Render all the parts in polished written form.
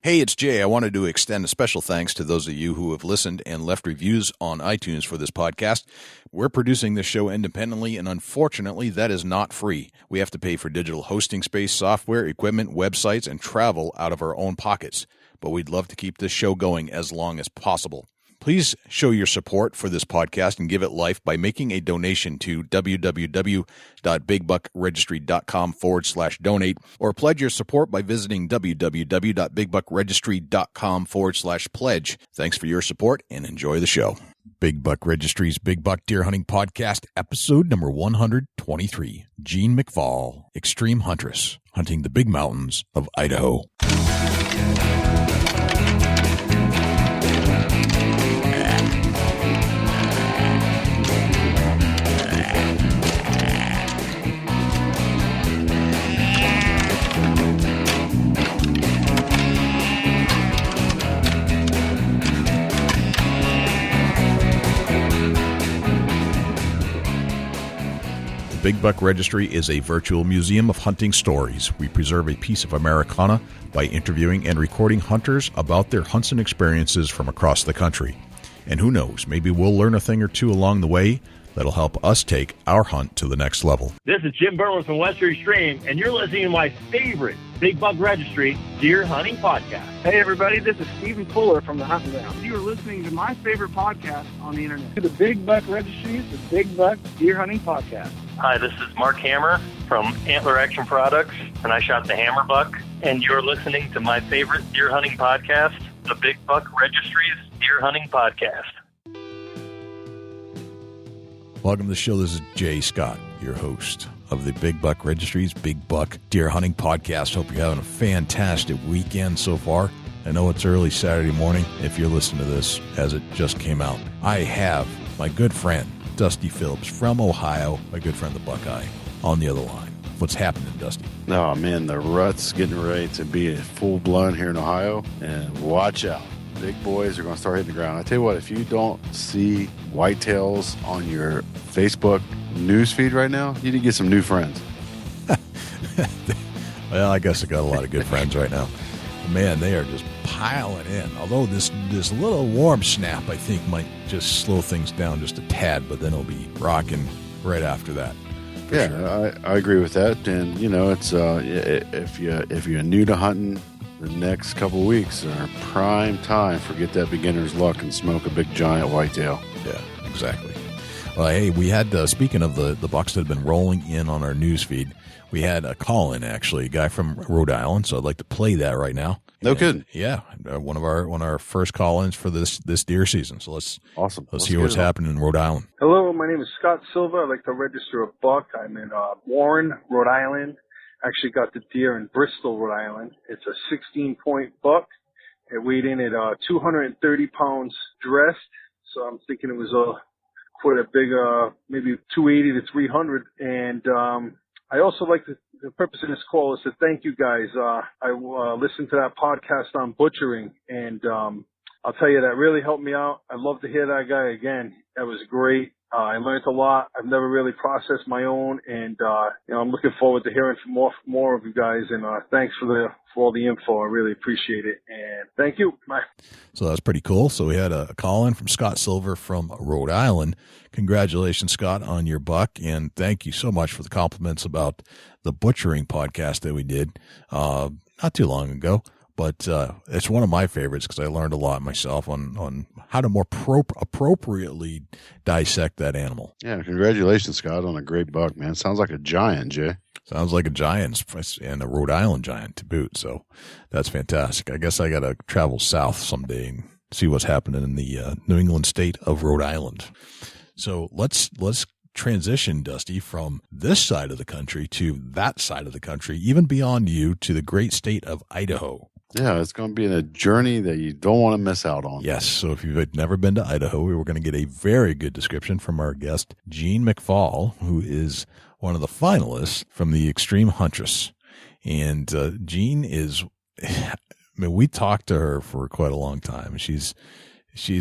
Hey, it's Jay. I wanted to extend a special thanks to those of you who have listened and left reviews on iTunes for this podcast. We're producing this show independently, and unfortunately, that is not free. We have to pay for digital hosting space, software, equipment, websites, and travel out of our own pockets. But we'd love to keep this show going as long as possible. Please show your support for this podcast and give it life by making a donation to www.bigbuckregistry.com/donate or pledge your support by visiting www.bigbuckregistry.com/pledge. Thanks for your support and enjoy the show. Big Buck Registry's Big Buck Deer Hunting Podcast, episode number 123. Jeanne McFall, Extreme Huntress, hunting the big mountains of Idaho. Big Buck Registry is a virtual museum of hunting stories. We preserve a piece of Americana by interviewing and recording hunters about their hunts and experiences from across the country. And who knows, maybe we'll learn a thing or two along the way that'll help us take our hunt to the next level. This is Jim Berlin from Western Extreme, and you're listening to my favorite Big Buck Registry Deer Hunting Podcast. Hey everybody, this is Stephen Fuller from the Hunting Ground. You are listening to my favorite podcast on the internet. To the Big Buck Registry, the Big Buck Deer Hunting Podcast. Hi, this is Mark Hammer from Antler Action Products, and I shot the hammer buck. And you're listening to my favorite deer hunting podcast, the Big Buck Registry's Deer Hunting Podcast. Welcome to the show. This is Jay Scott, your host of the Big Buck Registry's Big Buck Deer Hunting Podcast. Hope you're having a fantastic weekend so far. I know it's early Saturday morning if you're listening to this as it just came out. I have my good friend, Dusty Phillips from Ohio, my good friend the Buckeye, on the other line. What's happening, Dusty? Oh, man, the rut's getting ready to be full blown here in Ohio, and watch out. Big boys are going to start hitting the ground. I tell you what, if you don't see whitetails on your Facebook news feed right now, you need to get some new friends. Well, I guess I got a lot of good friends right now. Man, they are just piling in. Although this little warm snap, I think, might just slow things down just a tad, but then it'll be rocking right after that. Yeah, sure. I agree with that. And, you know, it's if you're new to hunting, the next couple of weeks are prime time for get that beginner's luck and smoke a big giant whitetail. Yeah, exactly. Well, hey, we had, speaking of the bucks that have been rolling in on our news feed, we had a call-in, actually, a guy from Rhode Island, so I'd like to play that right now. No kidding. Yeah, one of our first call-ins for this deer season. So let's hear what's happening in Rhode Island. Hello, my name is Scott Silva. I'd like to register a buck. I'm in Warren, Rhode Island. Actually got the deer in Bristol, Rhode Island. It's a 16-point buck. It weighed in at 230 pounds dressed, so I'm thinking it was quite a big, maybe 280 to 300. And I also like to, the purpose of this call is to thank you guys. I listened to that podcast on butchering, and I'll tell you, that really helped me out. I'd love to hear that guy again. That was great. I learned a lot. I've never really processed my own, and I'm looking forward to hearing from more of you guys. And thanks for all the info. I really appreciate it. And thank you. Bye. So that's pretty cool. So we had a call in from Scott Silver from Rhode Island. Congratulations, Scott, on your buck, and thank you so much for the compliments about the butchering podcast that we did not too long ago. But it's one of my favorites because I learned a lot myself on how to more appropriately dissect that animal. Yeah, congratulations, Scott, on a great buck, man. Sounds like a giant, Jay. Sounds like a giant, and a Rhode Island giant to boot. So that's fantastic. I guess I got to travel south someday and see what's happening in the New England state of Rhode Island. So let's transition, Dusty, from this side of the country to that side of the country, even beyond you, to the great state of Idaho. Yeah, it's going to be a journey that you don't want to miss out on. Yes, so if you've never been to Idaho, we were going to get a very good description from our guest, Jeanne McFall, who is one of the finalists from the Extreme Huntress. And Jeanne is, I mean, we talked to her for quite a long time. She's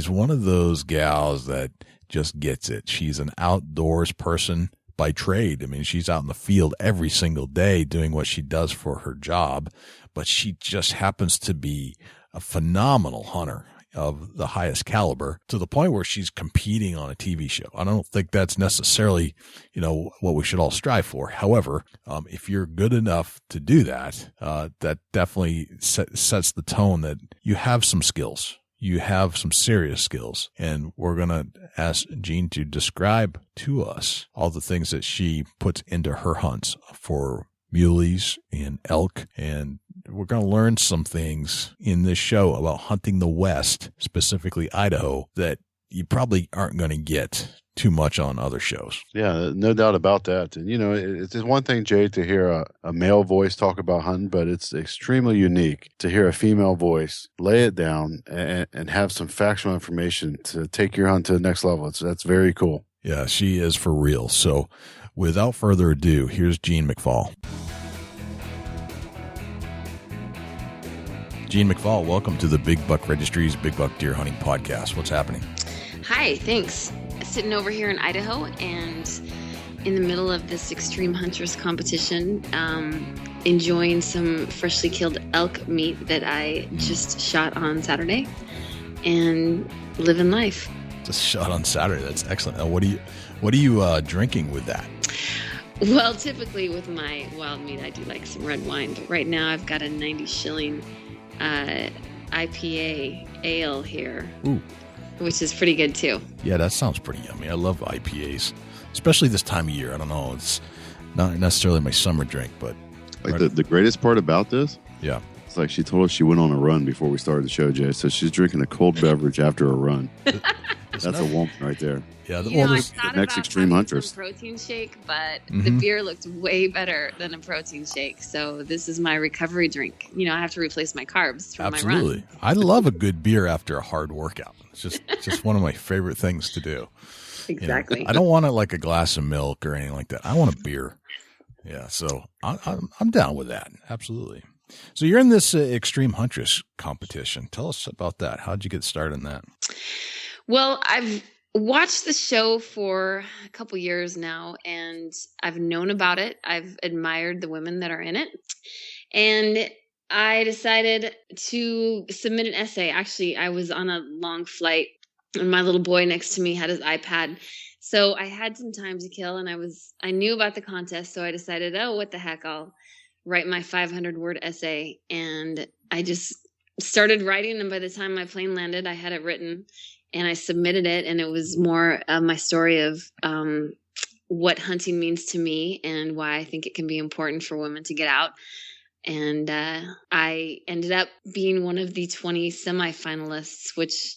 one of those gals that just gets it. She's an outdoors person by trade. I mean, she's out in the field every single day doing what she does for her job, but she just happens to be a phenomenal hunter of the highest caliber, to the point where she's competing on a TV show. I don't think that's necessarily, what we should all strive for. However, if you're good enough to do that, that definitely sets the tone that you have some skills. You have some serious skills. And we're going to ask Jeanne to describe to us all the things that she puts into her hunts for muleys and elk. And we're going to learn some things in this show about hunting the West, specifically Idaho, that you probably aren't going to get too much on other shows. Yeah, no doubt about that. And, it's one thing, Jay, to hear a male voice talk about hunting, but it's extremely unique to hear a female voice lay it down and have some factual information to take your hunt to the next level. That's very cool. Yeah, she is for real. So without further ado, here's Jeanne McFall. Jeanne McFall, welcome to the Big Buck Registry's Big Buck Deer Hunting Podcast. What's happening? Hi, thanks. Sitting over here in Idaho and in the middle of this Extreme Huntress competition, enjoying some freshly killed elk meat that I just shot on Saturday and living life. Just shot on Saturday. That's excellent. Now, what are you drinking with that? Well, typically with my wild meat, I do like some red wine. But right now I've got a 90 shilling IPA ale here. Ooh. Which is pretty good too. Yeah, that sounds pretty yummy. I love IPAs, especially this time of year. I don't know. It's not necessarily my summer drink, but the greatest part about this, yeah, it's like she told us she went on a run before we started the show, Jay. So she's drinking a cold beverage after a run. That's a woman right there. Yeah, I thought the next about Extreme Huntress protein shake, but the beer looked way better than a protein shake. So this is my recovery drink. I have to replace my carbs from my run. Absolutely. I love a good beer after a hard workout. It's just one of my favorite things to do. Exactly. I don't want it like a glass of milk or anything like that. I want a beer. Yeah, so I'm down with that. Absolutely. So you're in this Extreme Huntress competition. Tell us about that. How'd you get started in that? Well, I've watched the show for a couple years now, and I've known about it. I've admired the women that are in it. And I decided to submit an essay. Actually, I was on a long flight, and my little boy next to me had his iPad. So I had some time to kill, and I knew about the contest, so I decided, what the heck, I'll write my 500-word essay. And I just started writing, and by the time my plane landed, I had it written. And I submitted it, and it was more my story of what hunting means to me and why I think it can be important for women to get out. And I ended up being one of the 20 semifinalists, which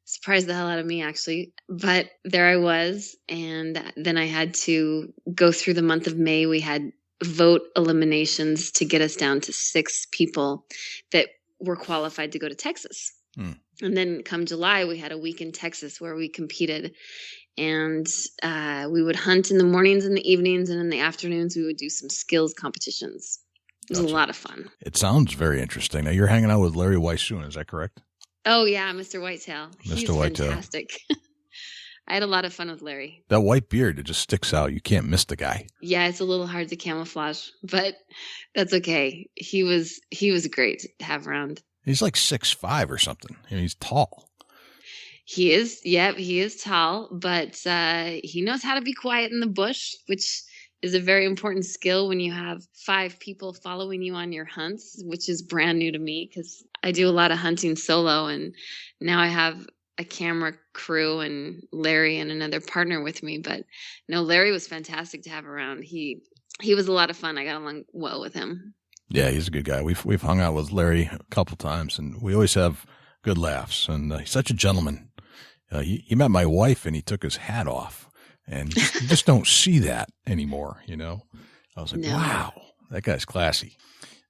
surprised the hell out of me, actually. But there I was, and then I had to go through the month of May. We had vote eliminations to get us down to 6 people that were qualified to go to Texas. And then come July, we had a week in Texas where we competed, and we would hunt in the mornings and the evenings, and in the afternoons we would do some skills competitions. It was a lot of fun. It sounds very interesting. Now you're hanging out with Larry Weishuhn, is that correct? Oh yeah, Mr. Whitetail. He's Whitetail. Fantastic. I had a lot of fun with Larry. That white beard, it just sticks out. You can't miss the guy. Yeah, it's a little hard to camouflage, but that's okay. He was great to have around. He's like 6'5" or something. He's tall. He is. Yep, he is tall, but he knows how to be quiet in the bush, which is a very important skill when you have 5 people following you on your hunts, which is brand new to me because I do a lot of hunting solo, and now I have a camera crew and Larry and another partner with me. But no, Larry was fantastic to have around. He was a lot of fun. I got along well with him. Yeah, he's a good guy. We've hung out with Larry a couple times, and we always have good laughs. And he's such a gentleman. He met my wife, and he took his hat off, and you just don't see that anymore. I was like, wow, that guy's classy.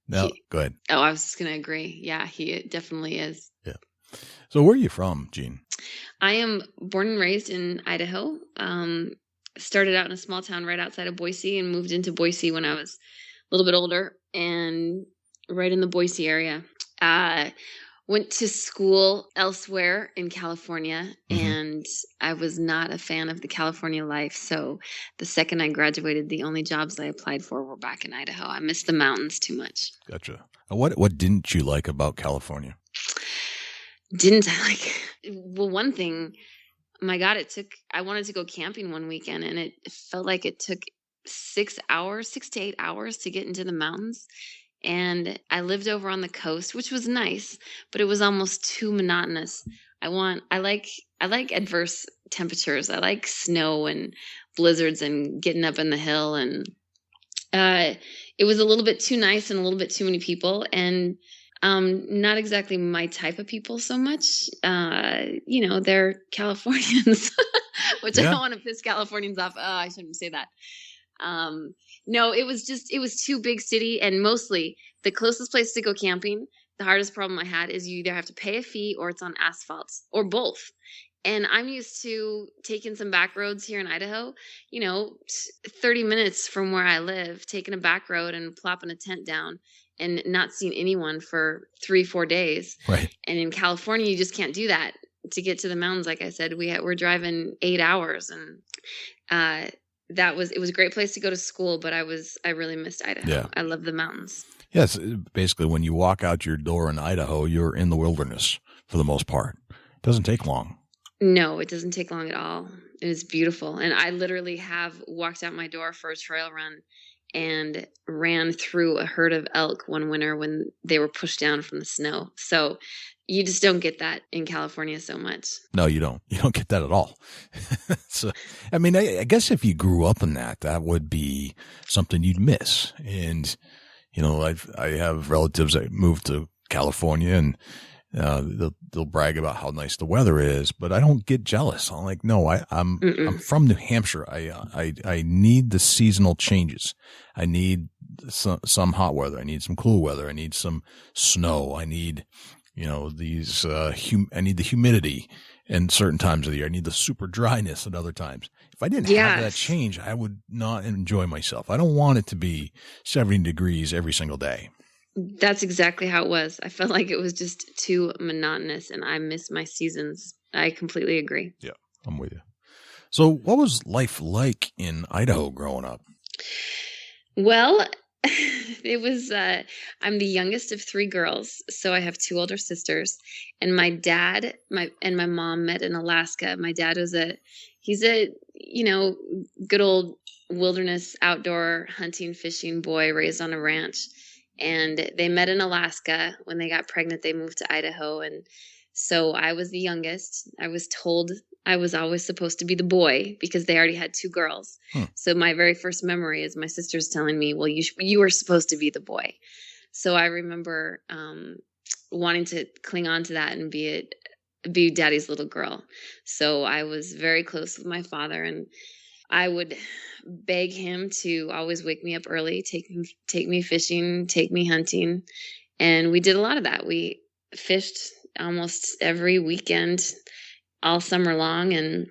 No, go ahead. Oh, I was just going to agree. Yeah, he definitely is. Yeah. So where are you from, Jeanne? I am born and raised in Idaho. Started out in a small town right outside of Boise and moved into Boise when I was a little bit older and right in the Boise area. went to school elsewhere in California, and I was not a fan of the California life. So the second I graduated, the only jobs I applied for were back in Idaho. I missed the mountains too much. Gotcha. What didn't you like about California? Didn't I like? Well, one thing, my God, I wanted to go camping one weekend, and it felt like it took 6 to 8 hours to get into the mountains. And I lived over on the coast, which was nice, but it was almost too monotonous. I like adverse temperatures. I like snow and blizzards and getting up in the hill. And it was a little bit too nice and a little bit too many people, and not exactly my type of people so much. They're Californians, which I don't want to piss Californians off. I shouldn't say that. No, it was too big city, and mostly the closest place to go camping. The hardest problem I had is you either have to pay a fee or it's on asphalt or both. And I'm used to taking some back roads here in Idaho, 30 minutes from where I live, taking a back road and plopping a tent down and not seeing anyone for 3-4 days. Right. And in California, you just can't do that. To get to the mountains, like I said, we're driving 8 hours, and it was a great place to go to school, but I really missed Idaho. Yeah. I love the mountains. Yes. Basically, when you walk out your door in Idaho, you're in the wilderness for the most part. It doesn't take long. No, it doesn't take long at all. It is beautiful. And I literally have walked out my door for a trail run and ran through a herd of elk one winter when they were pushed down from the snow. So you just don't get that in California so much. No, you don't. You don't get that at all. So, I mean, I guess if you grew up in that would be something you'd miss. And, I have relatives that moved to California, and they'll brag about how nice the weather is, but I don't get jealous. I'm like, no, I'm from New Hampshire. I need the seasonal changes. I need some hot weather. I need some cool weather. I need some snow. I need, I need the humidity in certain times of the year. I need the super dryness at other times. If I didn't have that change, I would not enjoy myself. I don't want it to be 70 degrees every single day. That's exactly how it was. I felt like it was just too monotonous, and I miss my seasons. I completely agree. Yeah, I'm with you. So what was life like in Idaho growing up? Well, it was, I'm the youngest of 3 girls, so I have 2 older sisters, and my dad, and my mom met in Alaska. My dad was he's a good old wilderness outdoor hunting, fishing boy raised on a ranch. And they met in Alaska. When they got pregnant, they moved to Idaho. And so I was the youngest. I was told I was always supposed to be the boy because they already had 2 girls. So my very first memory is my sisters telling me, well, you were supposed to be the boy. So I remember wanting to cling on to that and be daddy's little girl. So I was very close with my father, and I would beg him to always wake me up early, take me fishing, take me hunting. And we did a lot of that. We fished almost every weekend all summer long. And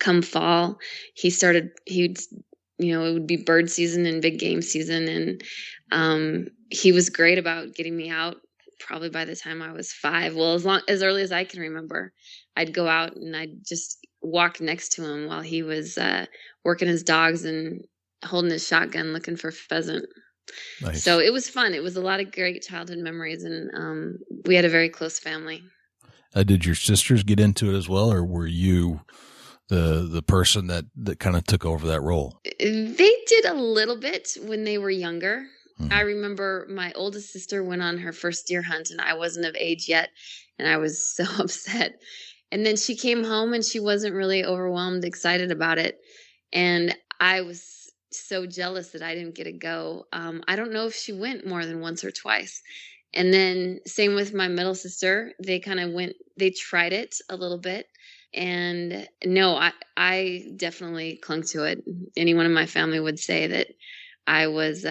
come fall, it would be bird season and big game season. And he was great about getting me out. Probably by the time I was 5, well, as early as I can remember, I'd go out and I'd just walk next to him while he was working his dogs and holding his shotgun looking for pheasant. Nice. So it was fun. It was a lot of great childhood memories, and we had a very close family. Did your sisters get into it as well, or were you the person that kind of took over that role? They did a little bit when they were younger. Mm-hmm. I remember my oldest sister went on her first deer hunt, and I wasn't of age yet, and I was so upset. And then she came home, and she wasn't really overwhelmed, excited about it. And I was so jealous that I didn't get to go. I don't know if she went more than once or twice. And then same with my middle sister. They kind of they tried it a little bit. And no, I definitely clung to it. Anyone in my family would say that I was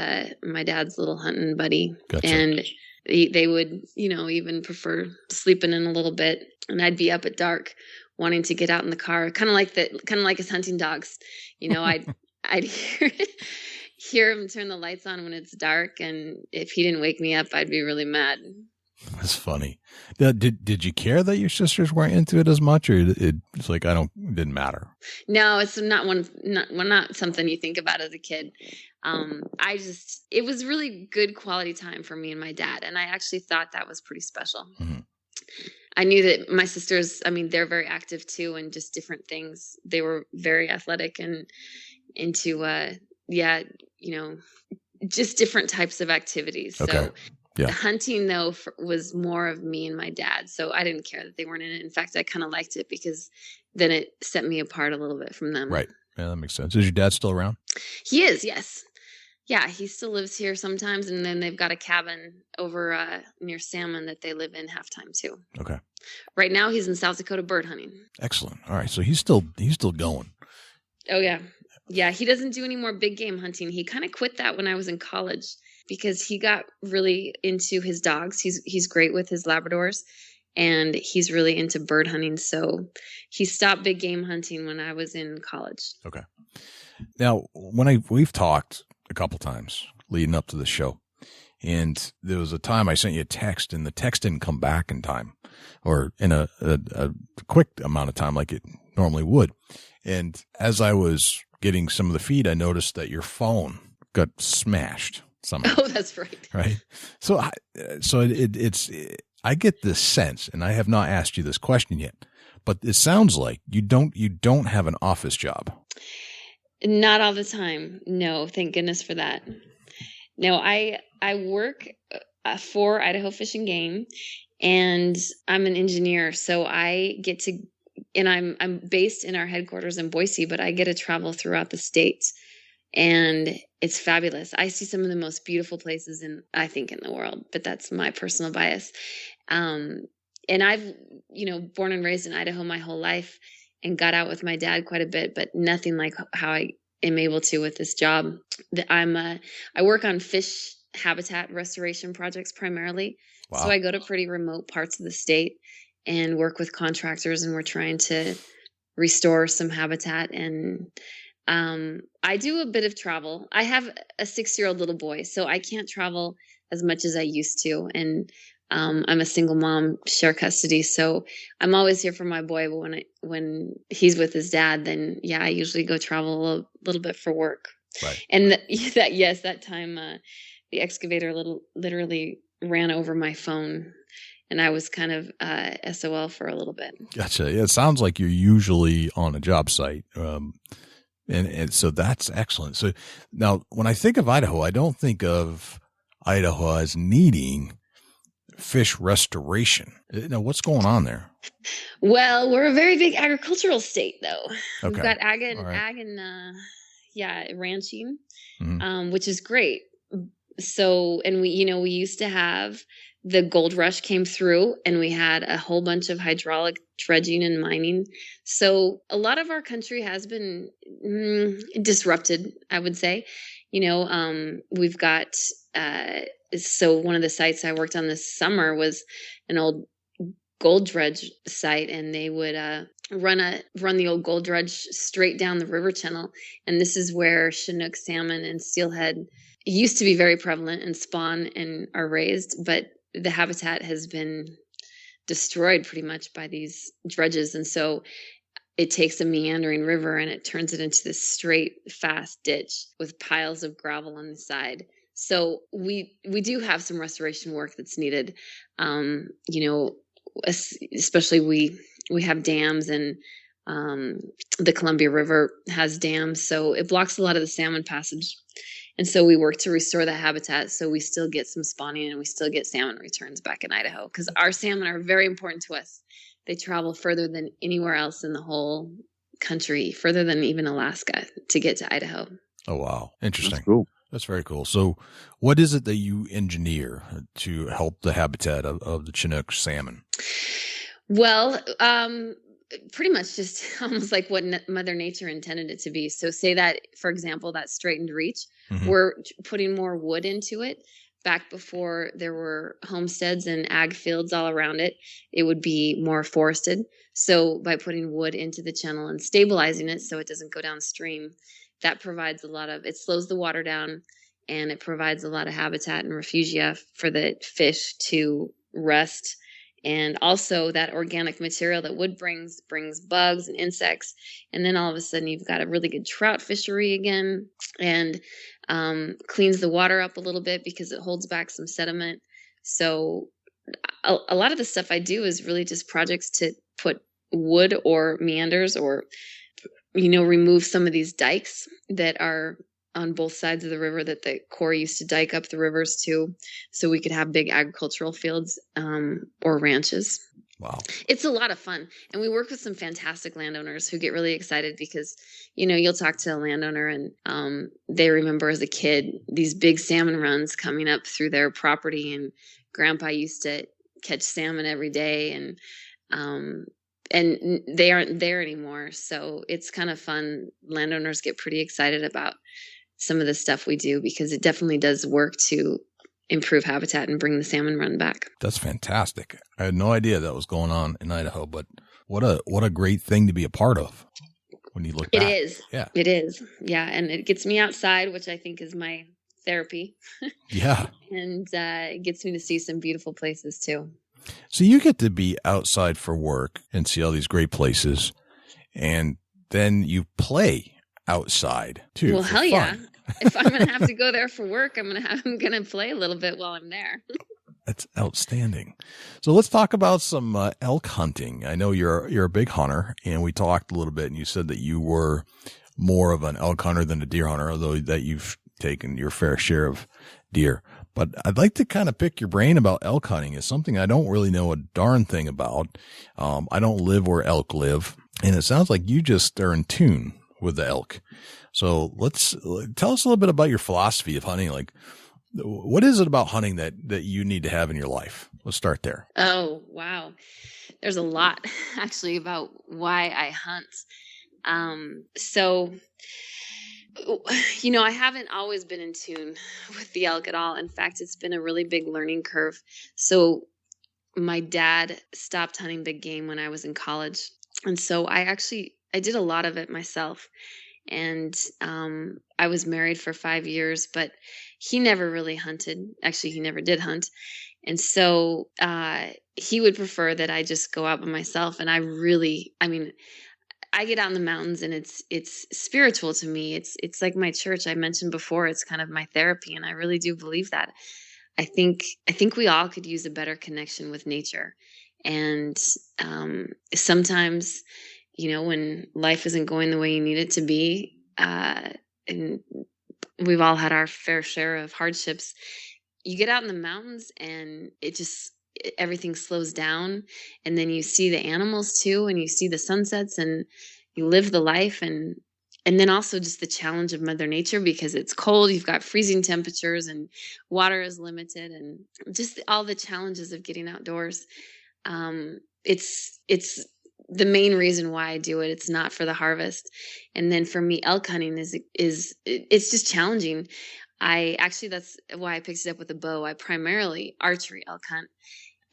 my dad's little hunting buddy. Gotcha. And they would, even prefer sleeping in a little bit. And I'd be up at dark wanting to get out in the car, kind of like his hunting dogs. I'd hear him turn the lights on when it's dark. And if he didn't wake me up, I'd be really mad. That's funny. Did you care that your sisters weren't into it as much, or it's like it didn't matter? No, it's not something you think about as a kid. It was really good quality time for me and my dad, and I actually thought that was pretty special. Mm-hmm. I knew that my sisters, I mean, they're very active too, and just different things. They were very athletic and into, just different types of activities. Okay. So Yeah. hunting, though, was more of me and my dad. So I didn't care that they weren't in it. In fact, I kind of liked it because then it set me apart a little bit from them. Right. Yeah, that makes sense. Is your dad still around? He is, yes. Yeah, he still lives here sometimes, and then they've got a cabin over near Salmon that they live in half-time too. Okay. Right now, he's in South Dakota bird hunting. Excellent. All right, so he's still going. Oh yeah, yeah. He doesn't do any more big game hunting. He kind of quit that when I was in college because he got really into his dogs. He's great with his Labradors, and he's really into bird hunting. So he stopped big game hunting when I was in college. Okay. Now, we've talked a couple times leading up to the show, and there was a time I sent you a text, and the text didn't come back in time, or in a quick amount of time like it normally would. And as I was getting some of the feed, I noticed that your phone got smashed somehow. Oh, that's right. Right. So I get this sense, and I have not asked you this question yet, but it sounds like you don't have an office job. Not all the time. No, thank goodness for that. No, I work for Idaho Fish and Game, and I'm an engineer, so I get to, and I'm based in our headquarters in Boise, but I get to travel throughout the state, and it's fabulous. I see some of the most beautiful places in the world, but that's my personal bias. And I've, born and raised in Idaho my whole life, and got out with my dad quite a bit, but nothing like how I am able to with this job. I work on fish habitat restoration projects primarily. Wow. So I go to pretty remote parts of the state and work with contractors, and we're trying to restore some habitat. And I do a bit of travel. I have a 6-year-old little boy, so I can't travel as much as I used to. And I'm a single mom, share custody, so I'm always here for my boy. But when he's with his dad, then yeah, I usually go travel a little bit for work. Right. And that time the excavator literally ran over my phone, and I was kind of SOL for a little bit. Gotcha. Yeah, it sounds like you're usually on a job site. And so that's excellent. So now when I think of Idaho, I don't think of Idaho as needing fish restoration. Now, what's going on there? Well, we're a very big agricultural state, though. Okay. We've got ag and ranching, which is great. So, and we used to have the gold rush came through, and we had a whole bunch of hydraulic dredging and mining. So a lot of our country has been disrupted, I would say. We've got, so one of the sites I worked on this summer was an old gold dredge site, and they would run the old gold dredge straight down the river channel. And this is where Chinook salmon and steelhead used to be very prevalent and spawn and are raised, but the habitat has been destroyed pretty much by these dredges. And so it takes a meandering river and it turns it into this straight, fast ditch with piles of gravel on the side. So we do have some restoration work that's needed. Especially we have dams, and the Columbia River has dams, so it blocks a lot of the salmon passage. And so we work to restore that habitat, so we still get some spawning and we still get salmon returns back in Idaho, because our salmon are very important to us. They travel further than anywhere else in the whole country, further than even Alaska, to get to Idaho. Oh, wow. Interesting. That's cool. That's very cool. So what is it that you engineer to help the habitat of the Chinook salmon? Well, pretty much just almost like what Mother Nature intended it to be. So say that, for example, that straightened reach, we're putting more wood into it. Back before there were homesteads and ag fields all around it, it would be more forested. So by putting wood into the channel and stabilizing it so it doesn't go downstream, that provides it slows the water down, and it provides a lot of habitat and refugia for the fish to rest. And also that organic material that wood brings bugs and insects. And then all of a sudden you've got a really good trout fishery again, and cleans the water up a little bit because it holds back some sediment. So a lot of the stuff I do is really just projects to put wood or meanders or, remove some of these dikes that are on both sides of the river that the Corps used to dike up the rivers to, so we could have big agricultural fields or ranches. Wow. It's a lot of fun. And we work with some fantastic landowners who get really excited because, you'll talk to a landowner and they remember as a kid these big salmon runs coming up through their property, and Grandpa used to catch salmon every day, and they aren't there anymore. So it's kind of fun. Landowners get pretty excited about some of the stuff we do because it definitely does work to improve habitat and bring the salmon run back. That's fantastic. I had no idea that was going on in Idaho, but what a great thing to be a part of when you look back. It is. Yeah. It is. Yeah. And it gets me outside, which I think is my therapy. Yeah. And it gets me to see some beautiful places too. So you get to be outside for work and see all these great places, and then you play outside too. Well, hell yeah. If I'm going to have to go there for work, I'm going to play a little bit while I'm there. That's outstanding. So let's talk about some elk hunting. I know you're a big hunter, and we talked a little bit, and you said that you were more of an elk hunter than a deer hunter, although that you've taken your fair share of deer. But I'd like to kind of pick your brain about elk hunting. It's something I don't really know a darn thing about. I don't live where elk live, and it sounds like you just are in tune with the elk. So tell us a little bit about your philosophy of hunting. Like, what is it about hunting that you need to have in your life? Let's start there. Oh, wow. There's a lot actually about why I hunt. I haven't always been in tune with the elk at all. In fact, it's been a really big learning curve. So my dad stopped hunting big game when I was in college. And so I did a lot of it myself. And I was married for 5 years, but he never really hunted. Actually, he never did hunt. And so he would prefer that I just go out by myself. And I get out in the mountains, and it's spiritual to me. It's like my church I mentioned before. It's kind of my therapy, and I really do believe that. I think we all could use a better connection with nature. And sometimes, when life isn't going the way you need it to be, and we've all had our fair share of hardships, you get out in the mountains and everything slows down, and then you see the animals too, and you see the sunsets, and you live the life, and then also just the challenge of Mother Nature, because it's cold, you've got freezing temperatures, and water is limited, and just all the challenges of getting outdoors. It's the main reason why I do it. It's not for the harvest. And then for me, elk hunting it's just challenging. That's why I picked it up with a bow. I primarily archery elk hunt.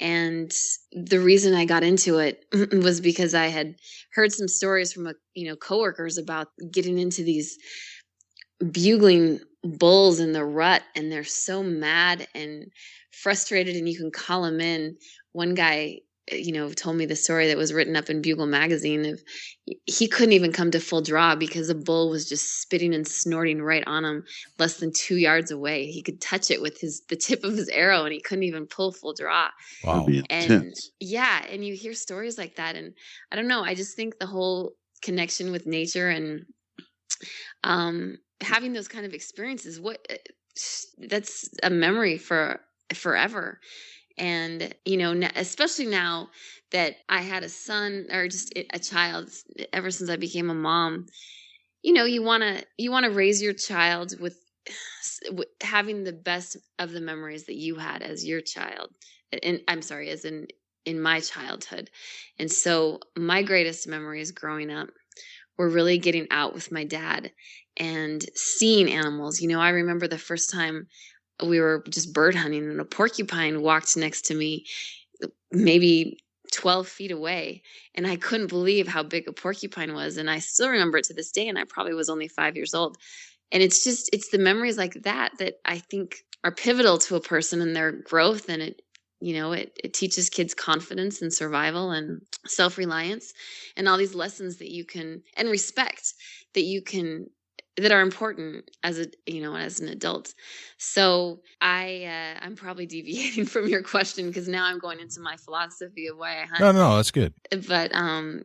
And the reason I got into it was because I had heard some stories from coworkers about getting into these bugling bulls in the rut, and they're so mad and frustrated, and you can call them in. One guy, told me the story that was written up in Bugle magazine of he couldn't even come to full draw because a bull was just spitting and snorting right on him less than 2 yards away. He could touch it with the tip of his arrow, and he couldn't even pull full draw. Wow. And yeah, and you hear stories like that, and I don't know, I just think the whole connection with nature and having those kind of experiences, that's a memory for forever. And, especially now that I had a son, or just a child, ever since I became a mom, you want to raise your child with having the best of the memories that you had as your child. And I'm sorry, as in my childhood. And so my greatest memories growing up were really getting out with my dad and seeing animals. I remember the first time we were just bird hunting, and a porcupine walked next to me, maybe 12 feet away. And I couldn't believe how big a porcupine was. And I still remember it to this day. And I probably was only 5 years old. And it's the memories like that I think are pivotal to a person and their growth. And it teaches kids confidence and survival and self-reliance and all these lessons that you can, and respect that are important as an adult. So I'm probably deviating from your question because now I'm going into my philosophy of why I hunt. No, that's good. But I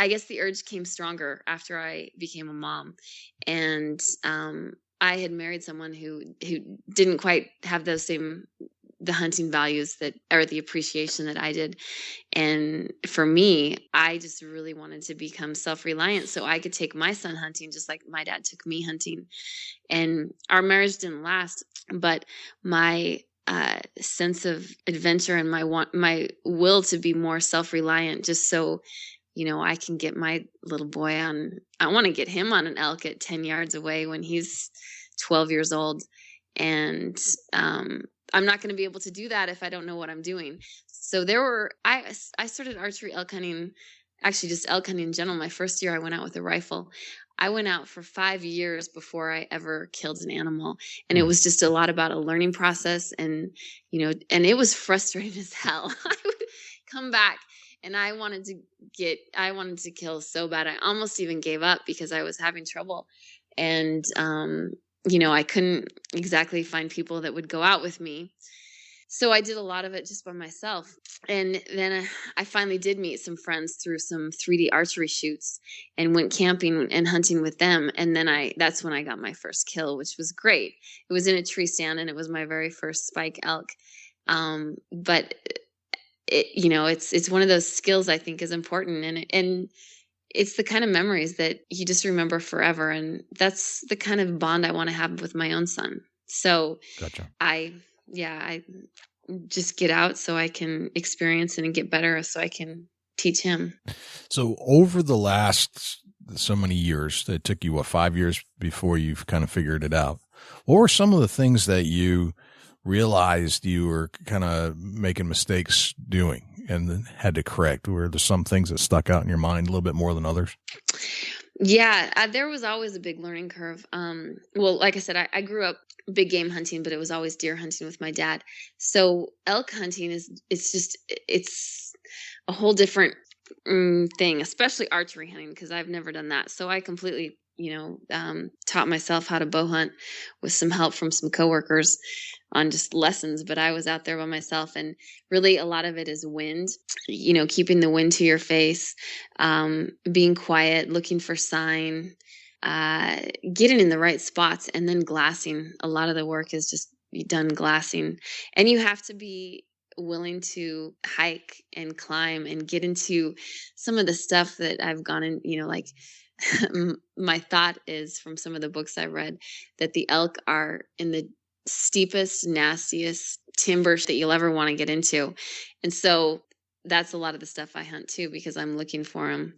guess the urge came stronger after I became a mom, and I had married someone who didn't quite have the hunting values or the appreciation that I did. And for me, I just really wanted to become self-reliant so I could take my son hunting just like my dad took me hunting. And our marriage didn't last, but my sense of adventure and my will to be more self-reliant, just so I can get my little boy I want to get him on an elk at 10 yards away when he's 12 years old. And I'm not going to be able to do that if I don't know what I'm doing. So I started archery elk hunting, actually just elk hunting in general. My first year I went out with a rifle. I went out for 5 years before I ever killed an animal. And it was just a lot about a learning process. And, and it was frustrating as hell. I would come back and I wanted to kill so bad. I almost even gave up because I was having trouble. And, I couldn't exactly find people that would go out with me. So I did a lot of it just by myself. And then I finally did meet some friends through some 3D archery shoots and went camping and hunting with them. And then that's when I got my first kill, which was great. It was in a tree stand and it was my very first spike elk. But it's one of those skills I think is important, and it's the kind of memories that you just remember forever. And that's the kind of bond I want to have with my own son. So Gotcha. I just get out so I can experience and get better so I can teach him. So over the last so many years, it took you 5 years before you've kind of figured it out. What were some of the things that you realized you were kind of making mistakes doing and then had to correct? Were there some things that stuck out in your mind a little bit more than others? Yeah, there was always a big learning curve. Well, like I said, I grew up big game hunting, but it was always deer hunting with my dad. So elk hunting it's a whole different thing, especially archery hunting, because I've never done that. So I completely, taught myself how to bow hunt with some help from some coworkers on just lessons, but I was out there by myself, and really a lot of it is wind, keeping the wind to your face, being quiet, looking for sign, getting in the right spots, and then glassing. A lot of the work is just done glassing, and you have to be willing to hike and climb and get into some of the stuff that I've gone in, like my thought is from some of the books I've read that the elk are in the steepest, nastiest timber that you'll ever want to get into. And so that's a lot of the stuff I hunt too, because I'm looking for them.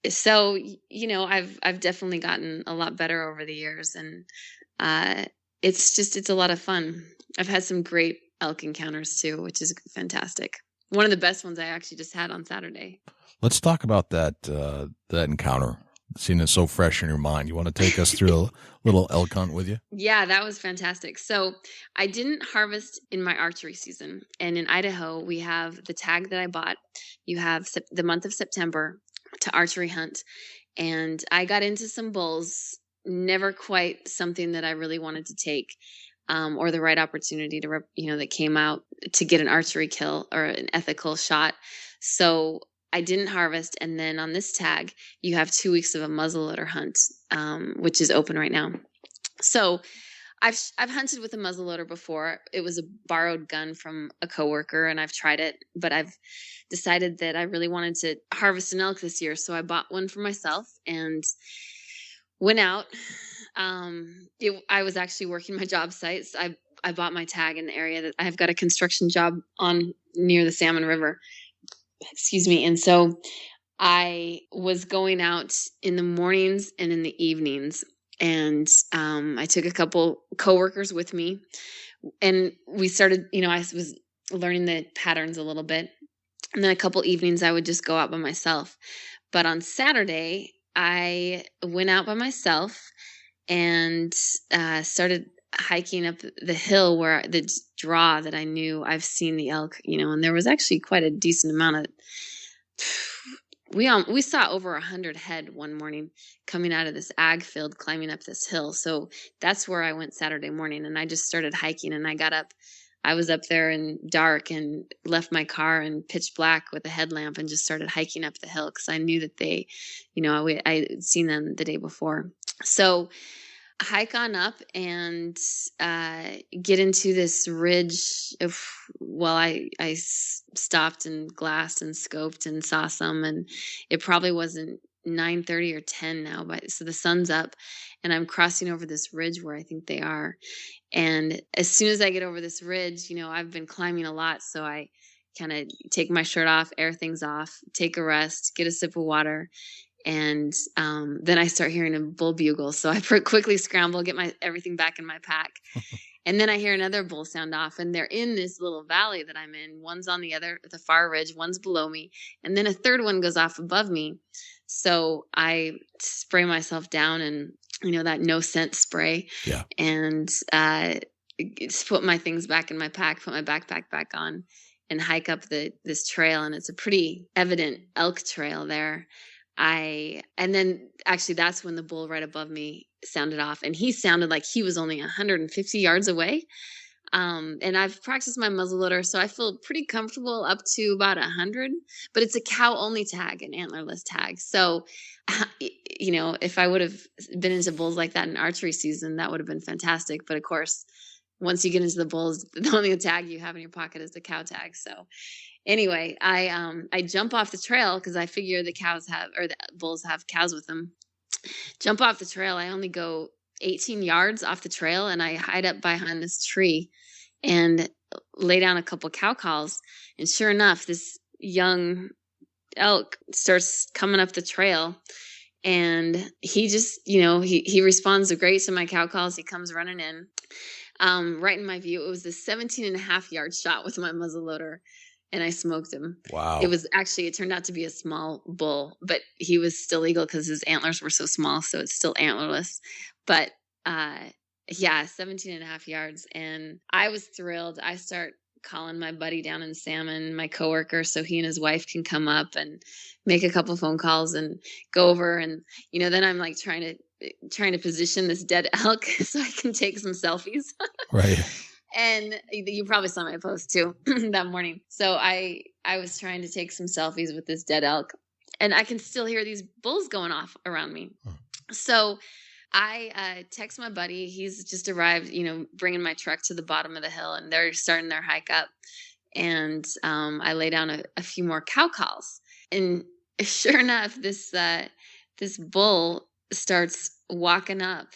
So, I've definitely gotten a lot better over the years, and it's a lot of fun. I've had some great elk encounters too, which is fantastic. One of the best ones I actually just had on Saturday. Let's talk about that encounter, seeing it so fresh in your mind. You want to take us through a little elk hunt with you? Yeah, that was fantastic. So I didn't harvest in my archery season. And in Idaho, we have the tag that I bought. You have the month of September to archery hunt. And I got into some bulls, never quite something that I really wanted to take, or the right opportunity to, that came out to get an archery kill or an ethical shot. So I didn't harvest. And then on this tag, you have 2 weeks of a muzzleloader hunt, which is open right now. So I've hunted with a muzzleloader before. It was a borrowed gun from a coworker, and I've tried it, but I've decided that I really wanted to harvest an elk this year. So I bought one for myself and went out. I was actually working my job sites. I bought my tag in the area that I've got a construction job on near the Salmon River. Excuse me. And so I was going out in the mornings and in the evenings, and I took a couple coworkers with me, and we started, I was learning the patterns a little bit. And then a couple evenings I would just go out by myself. But on Saturday, I went out by myself and started hiking up the hill where the draw that I knew I've seen the elk, and there was actually quite a decent amount of, we saw over 100 head one morning coming out of this ag field, climbing up this hill. So that's where I went Saturday morning, and I just started hiking, and I was up there in dark and left my car in pitch black with a headlamp and just started hiking up the hill because I knew that they, I'd seen them the day before. So hike on up and get into this ridge of, I stopped and glassed and scoped and saw some, and it probably wasn't 9:30 or 10 now, but so the sun's up and I'm crossing over this ridge where I think they are. And as soon as I get over this ridge, I've been climbing a lot, so I kind of take my shirt off, air things off, take a rest, get a sip of water. And then I start hearing a bull bugle. So I quickly scramble, get everything back in my pack. And then I hear another bull sound off, and they're in this little valley that I'm in. One's on the far ridge, one's below me. And then a third one goes off above me. So I spray myself down and, that no scent spray. Yeah. And put my things back in my pack, put my backpack back on, and hike up this trail. And it's a pretty evident elk trail there. And then actually that's when the bull right above me sounded off, and he sounded like he was only 150 yards away. And I've practiced my muzzleloader, so I feel pretty comfortable up to about 100, but it's a cow only tag, an antlerless tag. So, if I would have been into bulls like that in archery season, that would have been fantastic. But of course, once you get into the bulls, the only tag you have in your pocket is the cow tag. So anyway, I jump off the trail because I figure the bulls have cows with them. Jump off the trail. I only go 18 yards off the trail, and I hide up behind this tree and lay down a couple cow calls. And sure enough, this young elk starts coming up the trail, and he just, he responds great to my cow calls. He comes running in, right in my view. It was a 17.5-yard shot with my muzzleloader, and I smoked him. Wow. It turned out to be a small bull, but he was still legal because his antlers were so small. So it's still antlerless, but, 17.5 yards. And I was thrilled. I start calling my buddy down in Salmon, my coworker, so he and his wife can come up and make a couple phone calls and go over. And, then I'm like trying to position this dead elk so I can take some selfies. Right. And you probably saw my post too that morning. So I was trying to take some selfies with this dead elk, and I can still hear these bulls going off around me. So I text my buddy. He's just arrived, bringing my truck to the bottom of the hill, and they're starting their hike up. And I lay down a few more cow calls, and sure enough, this bull starts walking up,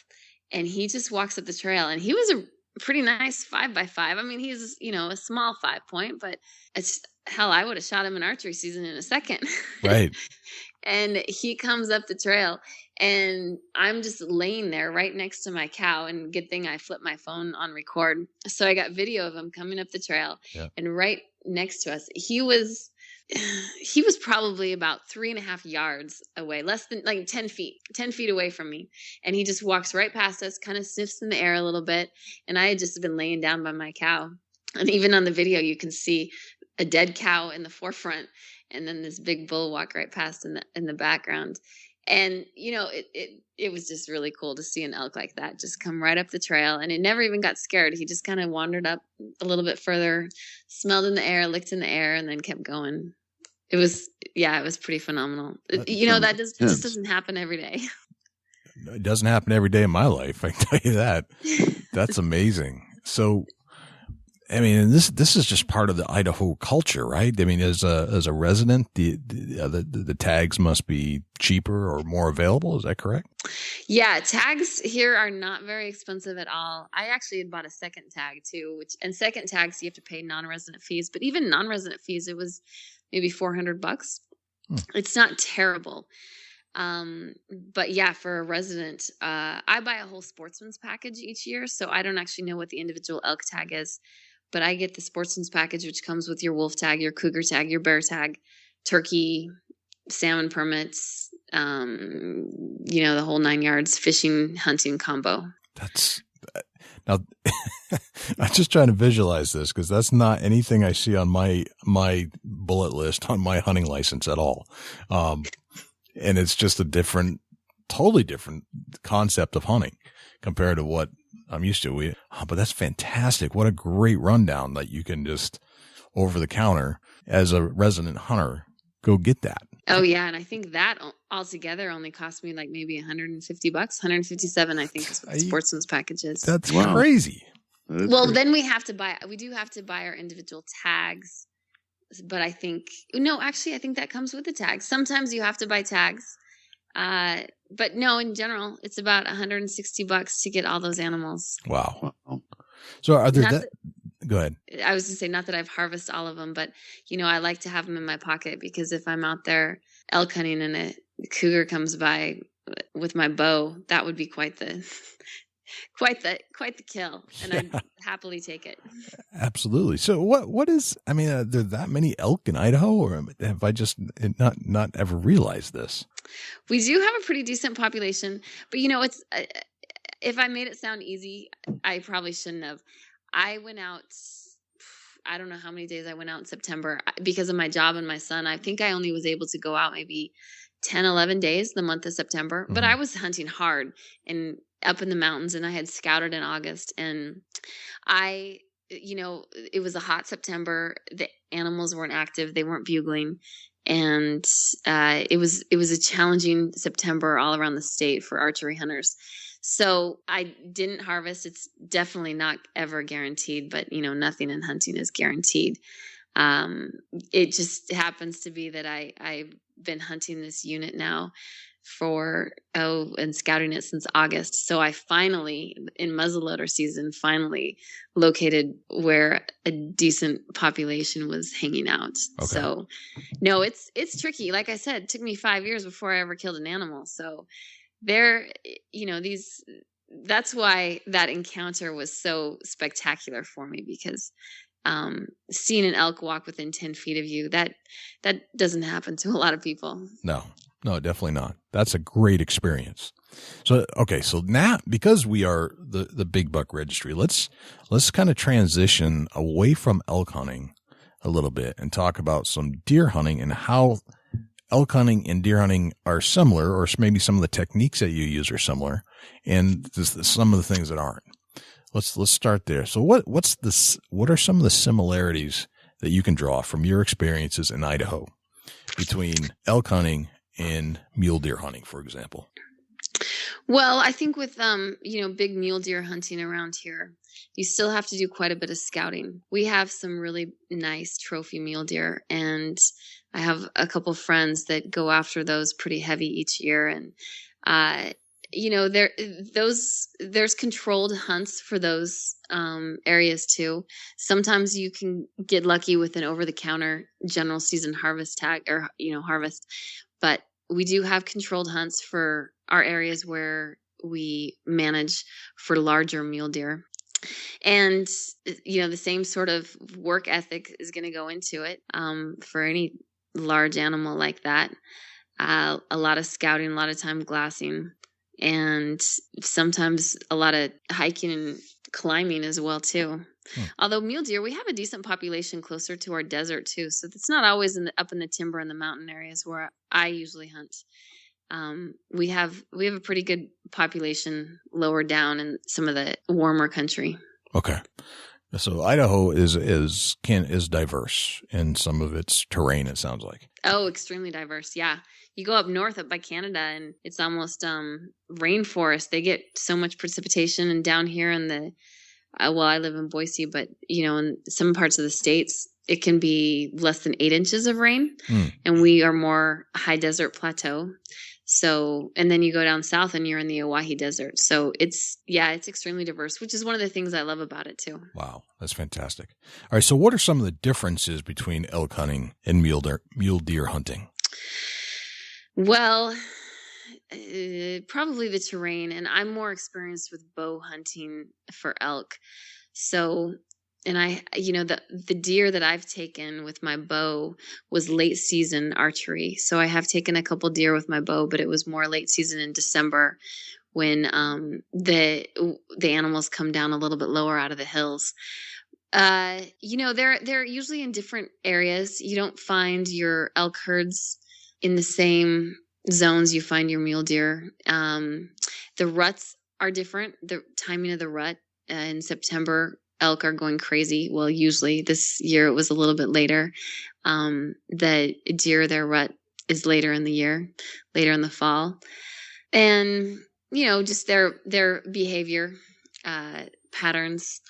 and he just walks up the trail, and he was a pretty nice 5x5. I mean, he's, a small 5-point, but I would have shot him in archery season in a second. Right. And he comes up the trail, and I'm just laying there right next to my cow, and good thing I flipped my phone on record. So I got video of him coming up the trail. Yeah. And right next to us, he was probably about 3.5 yards away, less than like 10 feet away from me. And he just walks right past us, kind of sniffs in the air a little bit. And I had just been laying down by my cow. And even on the video, you can see a dead cow in the forefront, and then this big bull walk right past in the background. And, it was just really cool to see an elk like that just come right up the trail, and it never even got scared. He just kind of wandered up a little bit further, smelled in the air, licked in the air, and then kept going. It was pretty phenomenal. That just doesn't happen every day. It doesn't happen every day in my life, I can tell you that. That's amazing. So, I mean, this is just part of the Idaho culture, right? I mean, as a resident, the tags must be cheaper or more available. Is that correct? Yeah, tags here are not very expensive at all. I actually had bought a second tag too, and second tags you have to pay non-resident fees, but even non-resident fees, it was maybe $400. It's not terrible. But yeah, for a resident, I buy a whole sportsman's package each year, so I don't actually know what the individual elk tag is. But I get the sportsman's package, which comes with your wolf tag, your cougar tag, your bear tag, turkey, salmon permits, the whole 9 yards, fishing, hunting combo. Now, I'm just trying to visualize this because that's not anything I see on my bullet list on my hunting license at all. And it's just a totally different concept of hunting compared to what I'm used to. But that's fantastic. What a great rundown that you can just over the counter as a resident hunter, go get that. Oh yeah. And I think that altogether only cost me like maybe $150, $157, I think is what the Sportsman's package is. That's crazy. Well, then we do have to buy our individual tags, but I think that comes with the tags. Sometimes you have to buy tags. But no, in general, it's about $160 to get all those animals. Wow. So are there go ahead. I was going to say, not that I've harvested all of them, but I like to have them in my pocket because if I'm out there elk hunting and a cougar comes by with my bow, that would be quite the kill, and I'd happily take it. Absolutely. So what is? I mean, are there that many elk in Idaho, or have I just not ever realized this? We do have a pretty decent population, but it's if I made it sound easy, I probably shouldn't have. I went out, I don't know how many days I went out in September because of my job and my son. I think I only was able to go out maybe 10, 11 days the month of September, but I was hunting hard and up in the mountains, and I had scouted in August, and it was a hot September. The animals weren't active. They weren't bugling. And it was a challenging September all around the state for archery hunters. So I didn't harvest. It's definitely not ever guaranteed, but nothing in hunting is guaranteed. It just happens to be that I've been hunting this unit now and scouting it since August. So I finally, in muzzleloader season, located where a decent population was hanging out. Okay. So no, it's tricky. Like I said, it took me 5 years before I ever killed an animal. So that's why that encounter was so spectacular for me, because seeing an elk walk within 10 feet of you, that doesn't happen to a lot of people. No, definitely not. That's a great experience. So now, because we are the Big Buck Registry, let's kind of transition away from elk hunting a little bit and talk about some deer hunting and how elk hunting and deer hunting are similar, or maybe some of the techniques that you use are similar, and some of the things that aren't. Let's start there. So what are some of the similarities that you can draw from your experiences in Idaho between elk hunting and mule deer hunting, for example? Well, I think with big mule deer hunting around here, you still have to do quite a bit of scouting. We have some really nice trophy mule deer, and I have a couple friends that go after those pretty heavy each year. And there's controlled hunts for those areas too. Sometimes you can get lucky with an over-the-counter general season harvest tag or harvest, but we do have controlled hunts for our areas where we manage for larger mule deer. And the same sort of work ethic is going to go into it for any large animal like that. A lot of scouting, a lot of time glassing, and sometimes a lot of hiking and climbing as well too. Although mule deer, we have a decent population closer to our desert too, so it's not always up in the timber and the mountain areas where I usually hunt. We have a pretty good population lower down in some of the warmer country. Okay. So Idaho is diverse in some of its terrain, it sounds like. Oh, extremely diverse. Yeah. You go up north up by Canada and it's almost rainforest. They get so much precipitation, and down here in I live in Boise, but in some parts of the states it can be less than 8 inches of rain, and we are more high desert plateau. So, and then you go down south and you're in the Oahe Desert. So it's extremely diverse, which is one of the things I love about it too. Wow. That's fantastic. All right. So what are some of the differences between elk hunting and mule deer hunting? Well, probably the terrain, and I'm more experienced with bow hunting for elk. So, and the deer that I've taken with my bow was late season archery. So I have taken a couple deer with my bow, but it was more late season in December when the animals come down a little bit lower out of the hills. They're usually in different areas. You don't find your elk herds in the same zones you find your mule deer. The ruts are different. The timing of the rut in September, elk are going crazy. Well, usually this year it was a little bit later. The deer, their rut is later in the year, later in the fall. And, just their behavior patterns.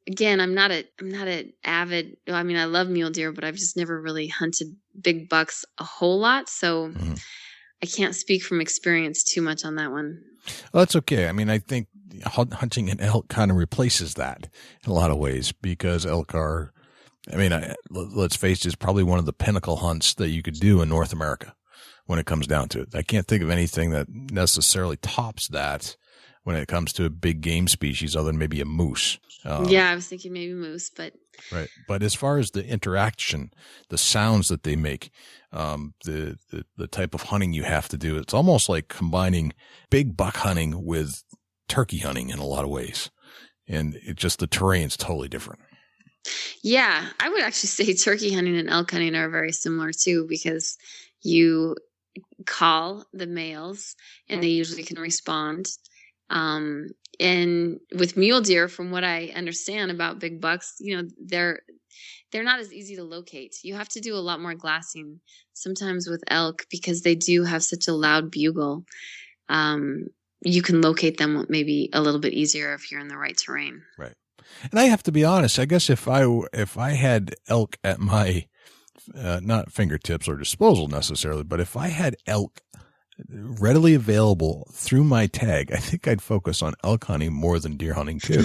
Again, I'm not an avid, I love mule deer, but I've just never really hunted big bucks a whole lot. So I can't speak from experience too much on that one. Well, that's okay. I think hunting an elk kind of replaces that in a lot of ways, because elk are, let's face it, it's probably one of the pinnacle hunts that you could do in North America when it comes down to it. I can't think of anything that necessarily tops that when it comes to a big game species, other than maybe a moose. I was thinking maybe moose, but right. But as far as the interaction, the sounds that they make, the type of hunting you have to do, it's almost like combining big buck hunting with turkey hunting in a lot of ways, and the terrain's totally different. Yeah, I would actually say turkey hunting and elk hunting are very similar too, because you call the males and they usually can respond. And with mule deer, from what I understand about big bucks, they're not as easy to locate. You have to do a lot more glassing sometimes with elk, because they do have such a loud bugle. You can locate them maybe a little bit easier if you're in the right terrain. Right. And I have to be honest, I guess if I had elk at my, not fingertips or disposal necessarily, but if I had elk readily available through my tag, I think I'd focus on elk hunting more than deer hunting too.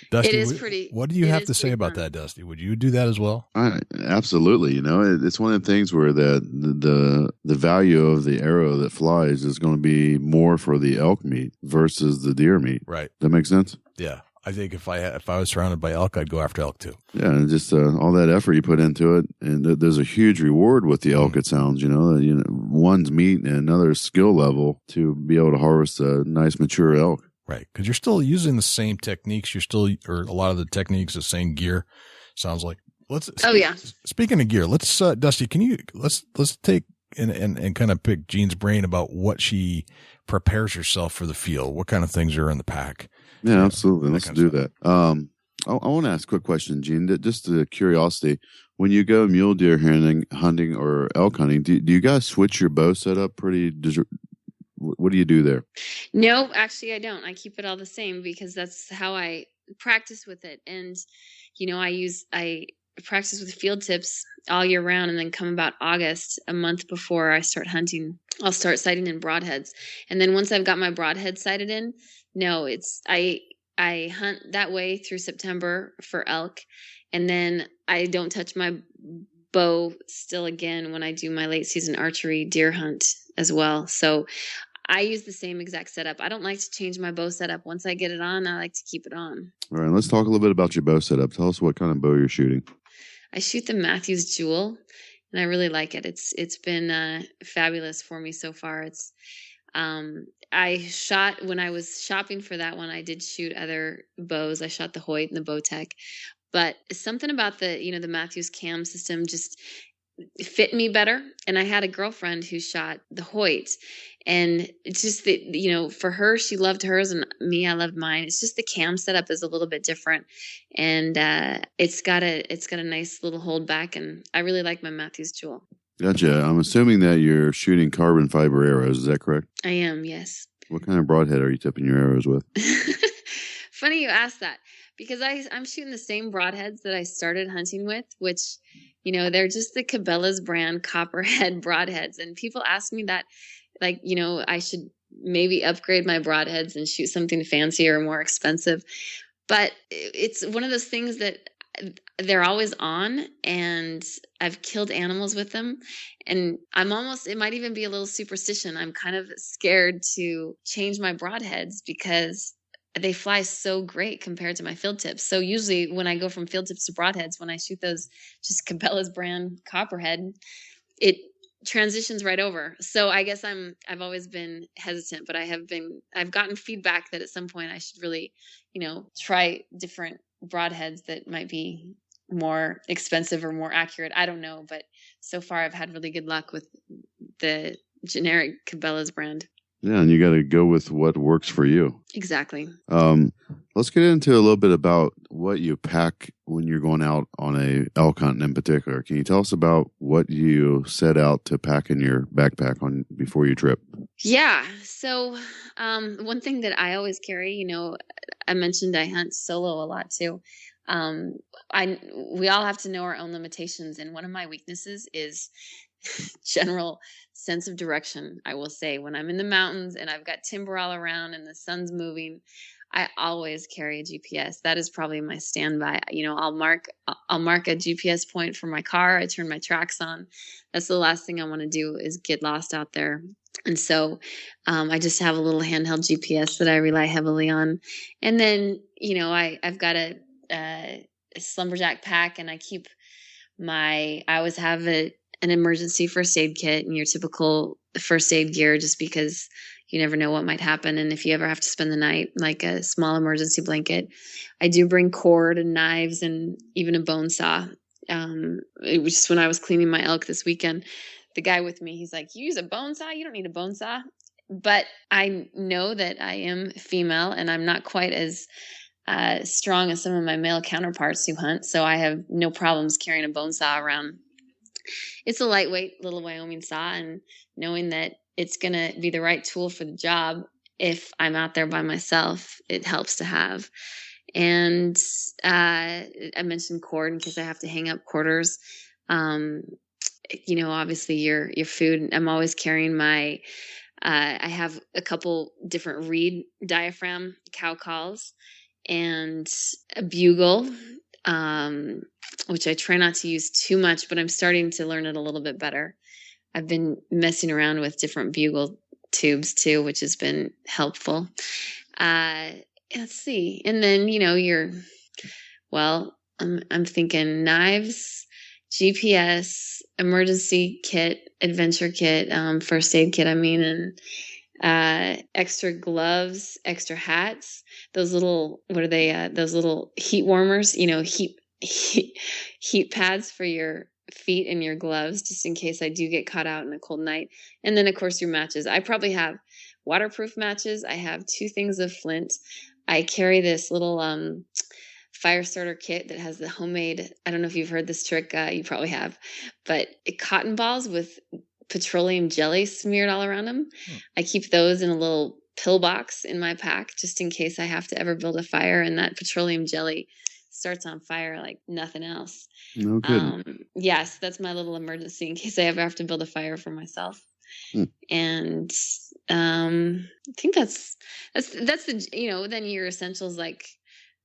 Dusty, it is pretty. What do you have to say about that, Dusty? Would you do that as well? Absolutely. It's one of the things where the value of the arrow that flies is going to be more for the elk meat versus the deer meat. Right. That makes sense? Yeah. I think if I was surrounded by elk, I'd go after elk too. Yeah, and just all that effort you put into it, and there's a huge reward with the elk. It sounds, one's meat and another's skill level to be able to harvest a nice mature elk. Right, because you're still using the same techniques. Or a lot of the techniques, the same gear. Sounds like. Speaking of gear, let's Dusty, let's take and kind of pick Jeanne's brain about what she prepares herself for the field. What kind of things are in the pack? Yeah, absolutely. Let's do that. I want to ask a quick question, Jeanne. Just a curiosity. When you go mule deer hunting or elk hunting, do you guys switch your bow setup what do you do there? No, actually I don't. I keep it all the same, because that's how I practice with it. And, I practice with field tips all year round, and then come about August, a month before I start hunting, I'll start sighting in broadheads. And then once I've got my broadhead sighted in, I hunt that way through September for elk, and then I don't touch my bow still again when I do my late season archery deer hunt as well. So I use the same exact setup. I don't like to change my bow setup. Once I get it on, I like to keep it on. All right, let's talk a little bit about your bow setup. Tell us what kind of bow you're shooting. I shoot the Matthews Jewel, and I really like it. It's been fabulous for me so far. I shot, when I was shopping for that one, I did shoot other bows. I shot the Hoyt and the Bowtech, but something about the Matthews cam system just fit me better. And I had a girlfriend who shot the Hoyt, and it's just that, for her, she loved hers, and me, I loved mine. It's just the cam setup is a little bit different, and it's got a nice little hold back, and I really like my Matthews Jewel. Gotcha. I'm assuming that you're shooting carbon fiber arrows. Is that correct? I am, yes. What kind of broadhead are you tipping your arrows with? Funny you asked that, because I'm shooting the same broadheads that I started hunting with, which, they're just the Cabela's brand copperhead broadheads. And people ask me that, I should maybe upgrade my broadheads and shoot something fancier or more expensive. But it's one of those things that they're always on, and I've killed animals with them. And it might even be a little superstition. I'm kind of scared to change my broadheads because they fly so great compared to my field tips. So usually when I go from field tips to broadheads, when I shoot those just Cabela's brand copperhead, transitions right over. So I guess I've always been hesitant, but I've gotten feedback that at some point I should really, try different broadheads that might be more expensive or more accurate. I don't know, but so far I've had really good luck with the generic Cabela's brand. Yeah, and you got to go with what works for you. Exactly. Let's get into a little bit about what you pack when you're going out on a elk hunt in particular. Can you tell us about what you set out to pack in your backpack before you trip? Yeah. So one thing that I always carry, I mentioned I hunt solo a lot too. We all have to know our own limitations, and one of my weaknesses is general sense of direction. I will say, when I'm in the mountains and I've got timber all around and the sun's moving, I always carry a GPS. That is probably my standby. I'll mark a GPS point for my car. I turn my tracks on. That's the last thing I want to do is get lost out there. And so I just have a little handheld GPS that I rely heavily on. And then, I've got a slumberjack pack, and I always have an emergency first aid kit and your typical first aid gear, just because you never know what might happen. And if you ever have to spend the night, like a small emergency blanket. I do bring cord and knives and even a bone saw. It was just when I was cleaning my elk this weekend, the guy with me, he's like, "You use a bone saw? You don't need a bone saw." But I know that I am female and I'm not quite as strong as some of my male counterparts who hunt. So I have no problems carrying a bone saw around. It's a lightweight little Wyoming saw, and knowing that it's going to be the right tool for the job if I'm out there by myself, it helps to have. And I mentioned cord in case I have to hang up quarters. Obviously your food. I'm always carrying my I have a couple different reed diaphragm cow calls and a bugle, which I try not to use too much, but I'm starting to learn it a little bit better. I've been messing around with different bugle tubes too, which has been helpful. Let's see. And then, I'm thinking knives, GPS, emergency kit, adventure kit, first aid kit, and extra gloves, extra hats, those little, what are they? Those little heat warmers, heat pads for your feet and your gloves, just in case I do get caught out in a cold night. And then of course your matches. I probably have waterproof matches. I have 2 things of flint. I carry this little fire starter kit that has the homemade, I don't know if you've heard this trick, you probably have, but cotton balls with petroleum jelly smeared all around them. I keep those in a little pill box in my pack, just in case I have to ever build a fire and that petroleum jelly starts on fire like nothing else. No kidding. Yes, that's my little emergency in case I ever have to build a fire for myself. And I think that's the, then your essentials like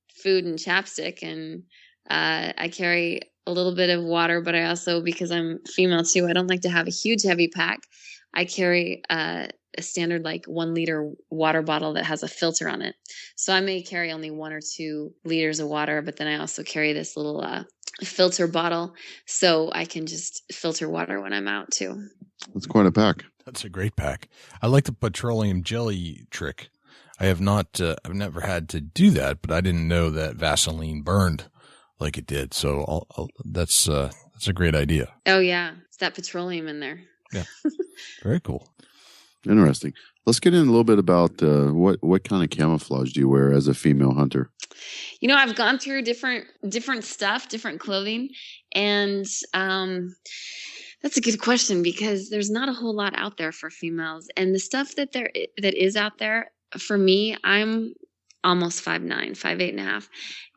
food and chapstick. And I carry a little bit of water, but I also, because I'm female too, I don't like to have a huge heavy pack. I carry a standard 1 liter water bottle that has a filter on it. So I may carry only 1 or 2 liters of water, but then I also carry this little filter bottle so I can just filter water when I'm out too. That's quite a pack. That's a great pack. I like the petroleum jelly trick. I have not, I've never had to do that, but I didn't know that Vaseline burned like it did. So that's a great idea. Oh yeah. It's that petroleum in there. Yeah. Very cool. Interesting. Let's get in a little bit about what kind of camouflage do you wear as a female hunter? I've gone through different stuff, different clothing, and that's a good question because there's not a whole lot out there for females. And the stuff that is out there, for me, I'm almost 5'9", 5'8.5",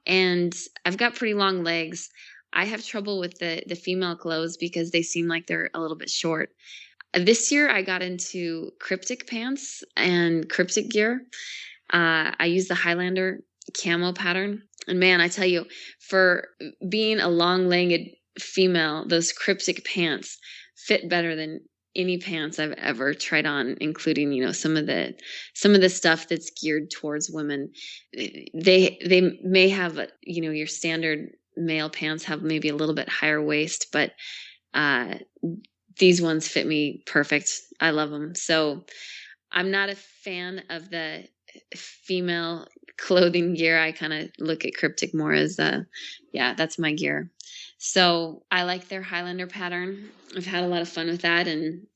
and I've got pretty long legs. I have trouble with the female clothes because they seem like they're a little bit short. This year I got into cryptic pants and cryptic gear. I use the Highlander camo pattern. And man, I tell you, for being a long-legged female, those cryptic pants fit better than any pants I've ever tried on, including, some of the stuff that's geared towards women. They may have, your standard male pants have maybe a little bit higher waist, but these ones fit me perfect. I love them. So I'm not a fan of the female clothing gear. I kind of look at Cryptic more as that's my gear. So I like their Highlander pattern. I've had a lot of fun with that, and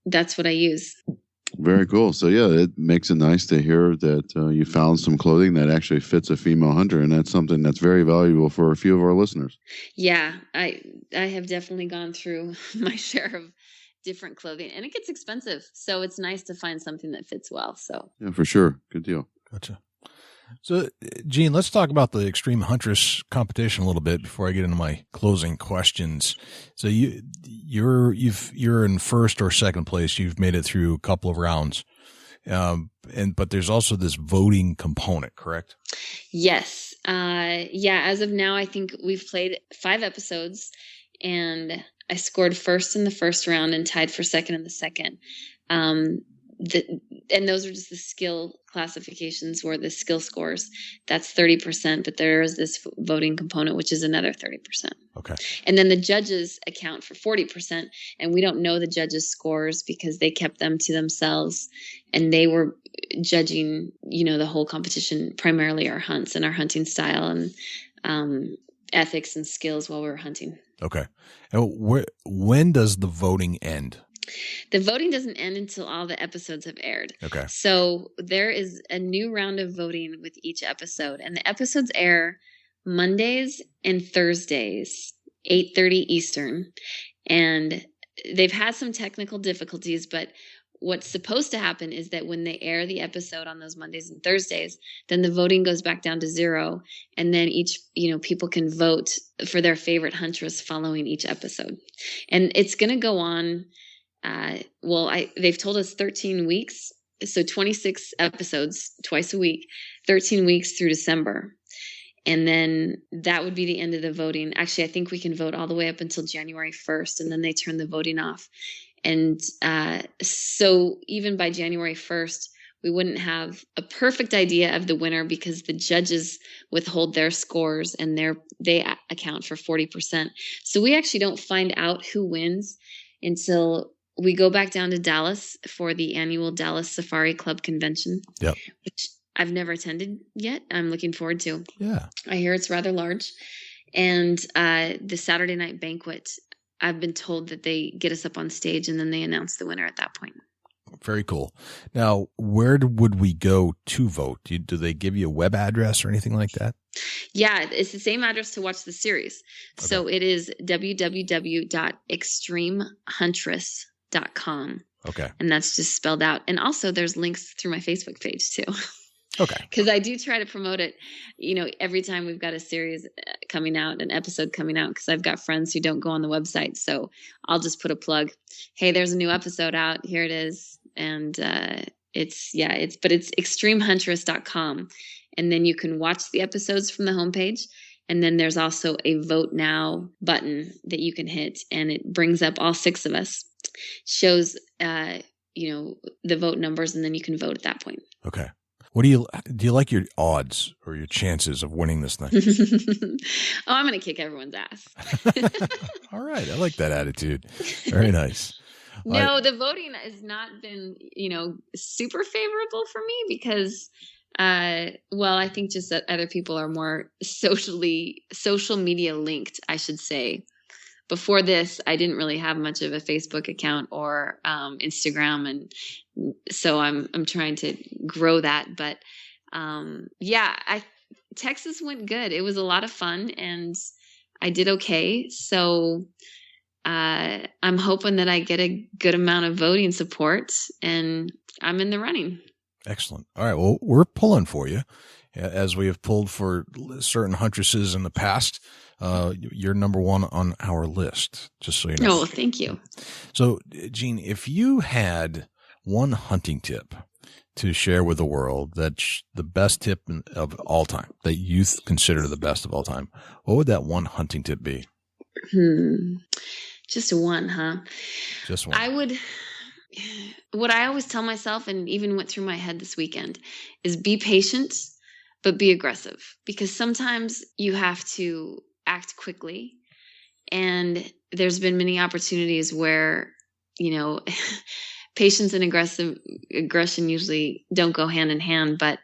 that's what I use. Very cool. So yeah, it makes it nice to hear that you found some clothing that actually fits a female hunter, and that's something that's very valuable for a few of our listeners. Yeah, I have definitely gone through my share of different clothing, and it gets expensive. So it's nice to find something that fits well. So yeah, for sure. Good deal. Gotcha. So, Jeanne, let's talk about the Extreme Huntress competition a little bit before I get into my closing questions. So you're in first or second place. You've made it through a couple of rounds, but there's also this voting component, correct? Yes. As of now, I think we've played 5 episodes, and I scored first in the first round and tied for second in the second. And those are just the skill classifications, or the skill scores. That's 30%, but there is this voting component, which is another 30%. Okay. And then the judges account for 40%, and we don't know the judges' scores because they kept them to themselves, and they were judging, the whole competition, primarily our hunts and our hunting style and ethics and skills while we were hunting. Okay. And when does the voting end? The voting doesn't end until all the episodes have aired. Okay. So there is a new round of voting with each episode, and the episodes air Mondays and Thursdays, 8:30 Eastern. And they've had some technical difficulties, but what's supposed to happen is that when they air the episode on those Mondays and Thursdays, then the voting goes back down to 0. And then each, people can vote for their favorite huntress following each episode. And it's going to go on. They've told us 13 weeks. So 26 episodes twice a week, 13 weeks through December. And then that would be the end of the voting. Actually, I think we can vote all the way up until January 1st, and then they turn the voting off. And so even by January 1st, we wouldn't have a perfect idea of the winner because the judges withhold their scores, and they account for 40%. So we actually don't find out who wins until we go back down to Dallas for the annual Dallas Safari Club convention. Yep. Which I've never attended yet. I'm looking forward to. Yeah. I hear it's rather large. And the Saturday night banquet, I've been told that they get us up on stage and then they announce the winner at that point. Very cool. Now, where would we go to vote? Do they give you a web address or anything like that? Yeah, it's the same address to watch the series. Okay. So it is www.extremehuntress.com. Okay. And that's just spelled out. And also there's links through my Facebook page too. Okay. Because I do try to promote it, every time we've got a series coming out, an episode coming out, because I've got friends who don't go on the website. So I'll just put a plug. Hey, there's a new episode out. Here it is. And it's extremehuntress.com. And then you can watch the episodes from the homepage. And then there's also a vote now button that you can hit, and it brings up all 6 of us, shows, the vote numbers, and then you can vote at that point. Okay. What do you like your odds or your chances of winning this thing? I'm going to kick everyone's ass. All right. I like that attitude. Very nice. No, the voting has not been, super favorable for me because, I think just that other people are more social media linked, I should say. Before this, I didn't really have much of a Facebook account or Instagram, and so I'm trying to grow that. But Texas went good. It was a lot of fun, and I did okay. So I'm hoping that I get a good amount of voting support, and I'm in the running. Excellent. All right. Well, we're pulling for you, as we have pulled for certain huntresses in the past. You're number 1 on our list, just so you know. Oh, thank you. So, Jeanne, if you had one hunting tip to share with the world that's the best tip of all time, that you consider the best of all time, what would that one hunting tip be? Just one, huh? Just one. What I always tell myself, and even went through my head this weekend, is be patient, but be aggressive. Because sometimes you have to act quickly, And there's been many opportunities where, patience and aggression usually don't go hand in hand, but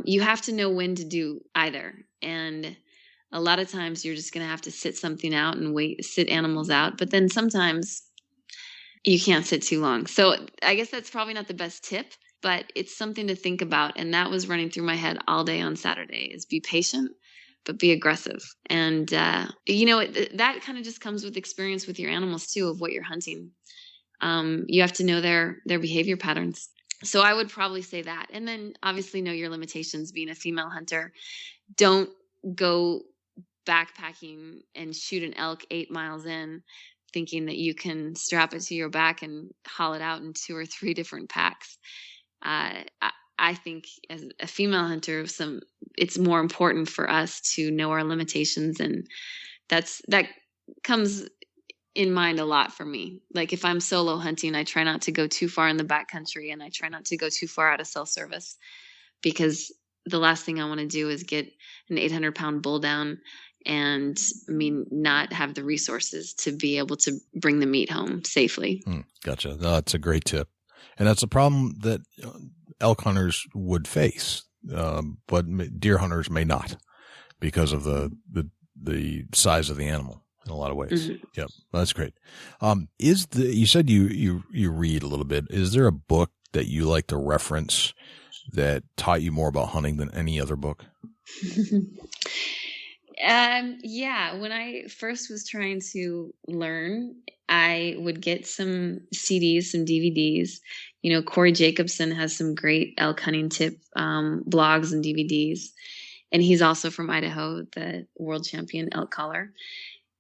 you have to know when to do either. And a lot of times you're just going to have to sit something out and sit animals out. But then sometimes you can't sit too long. So I guess that's probably not the best tip, but it's something to think about. And that was running through my head all day on Saturday, is be patient, but be aggressive. And, that kind of just comes with experience with your animals too, of what you're hunting. You have to know their behavior patterns. So I would probably say that. And then obviously know your limitations. Being a female hunter, don't go backpacking and shoot an elk 8 miles in thinking that you can strap it to your back and haul it out in 2 or 3 different packs. I think as a female hunter, it's more important for us to know our limitations, and that comes in mind a lot for me. Like if I'm solo hunting, I try not to go too far in the backcountry, and I try not to go too far out of cell service, because the last thing I want to do is get an 800-pound bull down and not have the resources to be able to bring the meat home safely. Gotcha. No, that's a great tip. And that's a problem that elk hunters would face, but deer hunters may not, because of the size of the animal in a lot of ways. Mm-hmm. Yep. That's great. You said you read a little bit. Is there a book that you like to reference that taught you more about hunting than any other book? Yeah. When I first was trying to learn, I would get some CDs, some DVDs. Corey Jacobson has some great elk hunting tip blogs and DVDs. And he's also from Idaho, the world champion elk caller.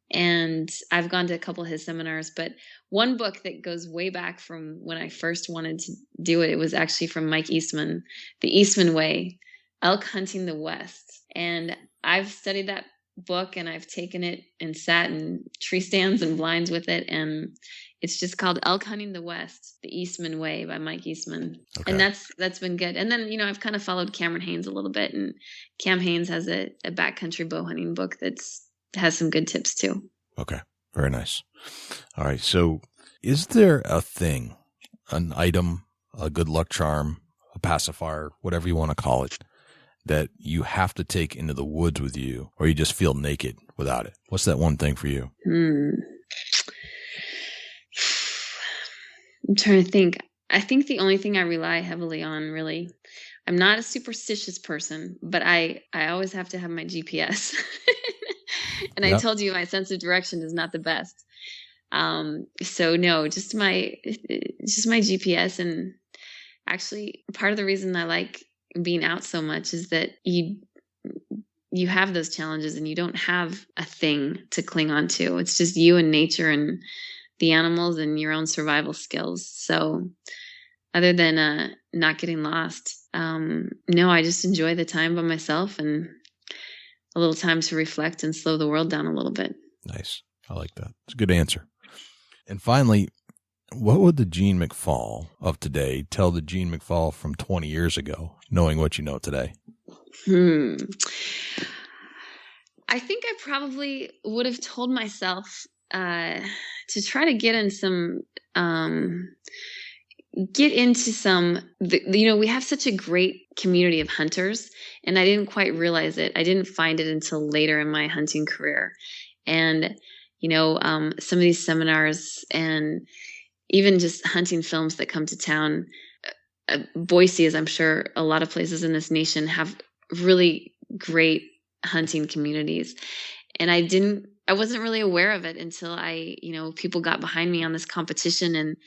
And I've gone to a couple of his seminars, but one book that goes way back from when I first wanted to do it, it was actually from Mike Eastman, The Eastman Way, Elk Hunting the West. And I've studied that book, and I've taken it and sat in tree stands and blinds with it. And it's just called Elk Hunting the West, The Eastman Way by Mike Eastman. Okay. And that's been good. And then, I've kind of followed Cameron Haynes a little bit, and Cam Haynes has a backcountry bow hunting book has some good tips too. Okay. Very nice. All right. So is there a thing, an item, a good luck charm, a pacifier, whatever you want to call it, that you have to take into the woods with you, or you just feel naked without it? What's that one thing for you? I'm trying to think. I think the only thing I rely heavily on, really, I'm not a superstitious person, but I always have to have my GPS. And yep. I told you my sense of direction is not the best. So no, just my GPS. And actually part of the reason I like being out so much is that you have those challenges and you don't have a thing to cling on to. It's just you and nature and the animals and your own survival skills. So other than not getting lost, no, I just enjoy the time by myself and a little time to reflect and slow the world down a little bit. Nice. I like that. It's a good answer. And finally, what would the Jeanne McFall of today tell the Jeanne McFall from 20 years ago, knowing what you know today? I think I probably would have told myself to try to get into some, we have such a great community of hunters, and I didn't quite realize it. I didn't find it until later in my hunting career. And, some of these seminars and even just hunting films that come to town, Boise, as I'm sure a lot of places in this nation, have really great hunting communities. And I wasn't really aware of it until people got behind me on this competition, and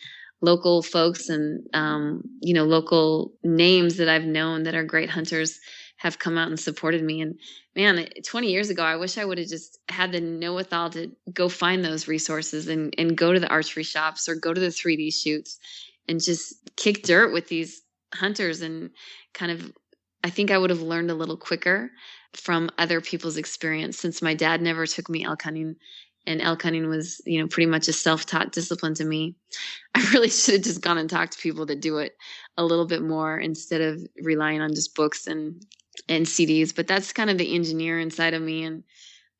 local folks and, local names that I've known that are great hunters have come out and supported me. And man, 20 years ago, I wish I would have just had the know-withal to go find those resources and go to the archery shops or go to the 3D shoots and just kick dirt with these hunters. And I think I would have learned a little quicker from other people's experience, since my dad never took me elk hunting. And elk hunting was, pretty much a self-taught discipline to me. I really should have just gone and talked to people that do it a little bit more instead of relying on just books and CDs. But that's kind of the engineer inside of me.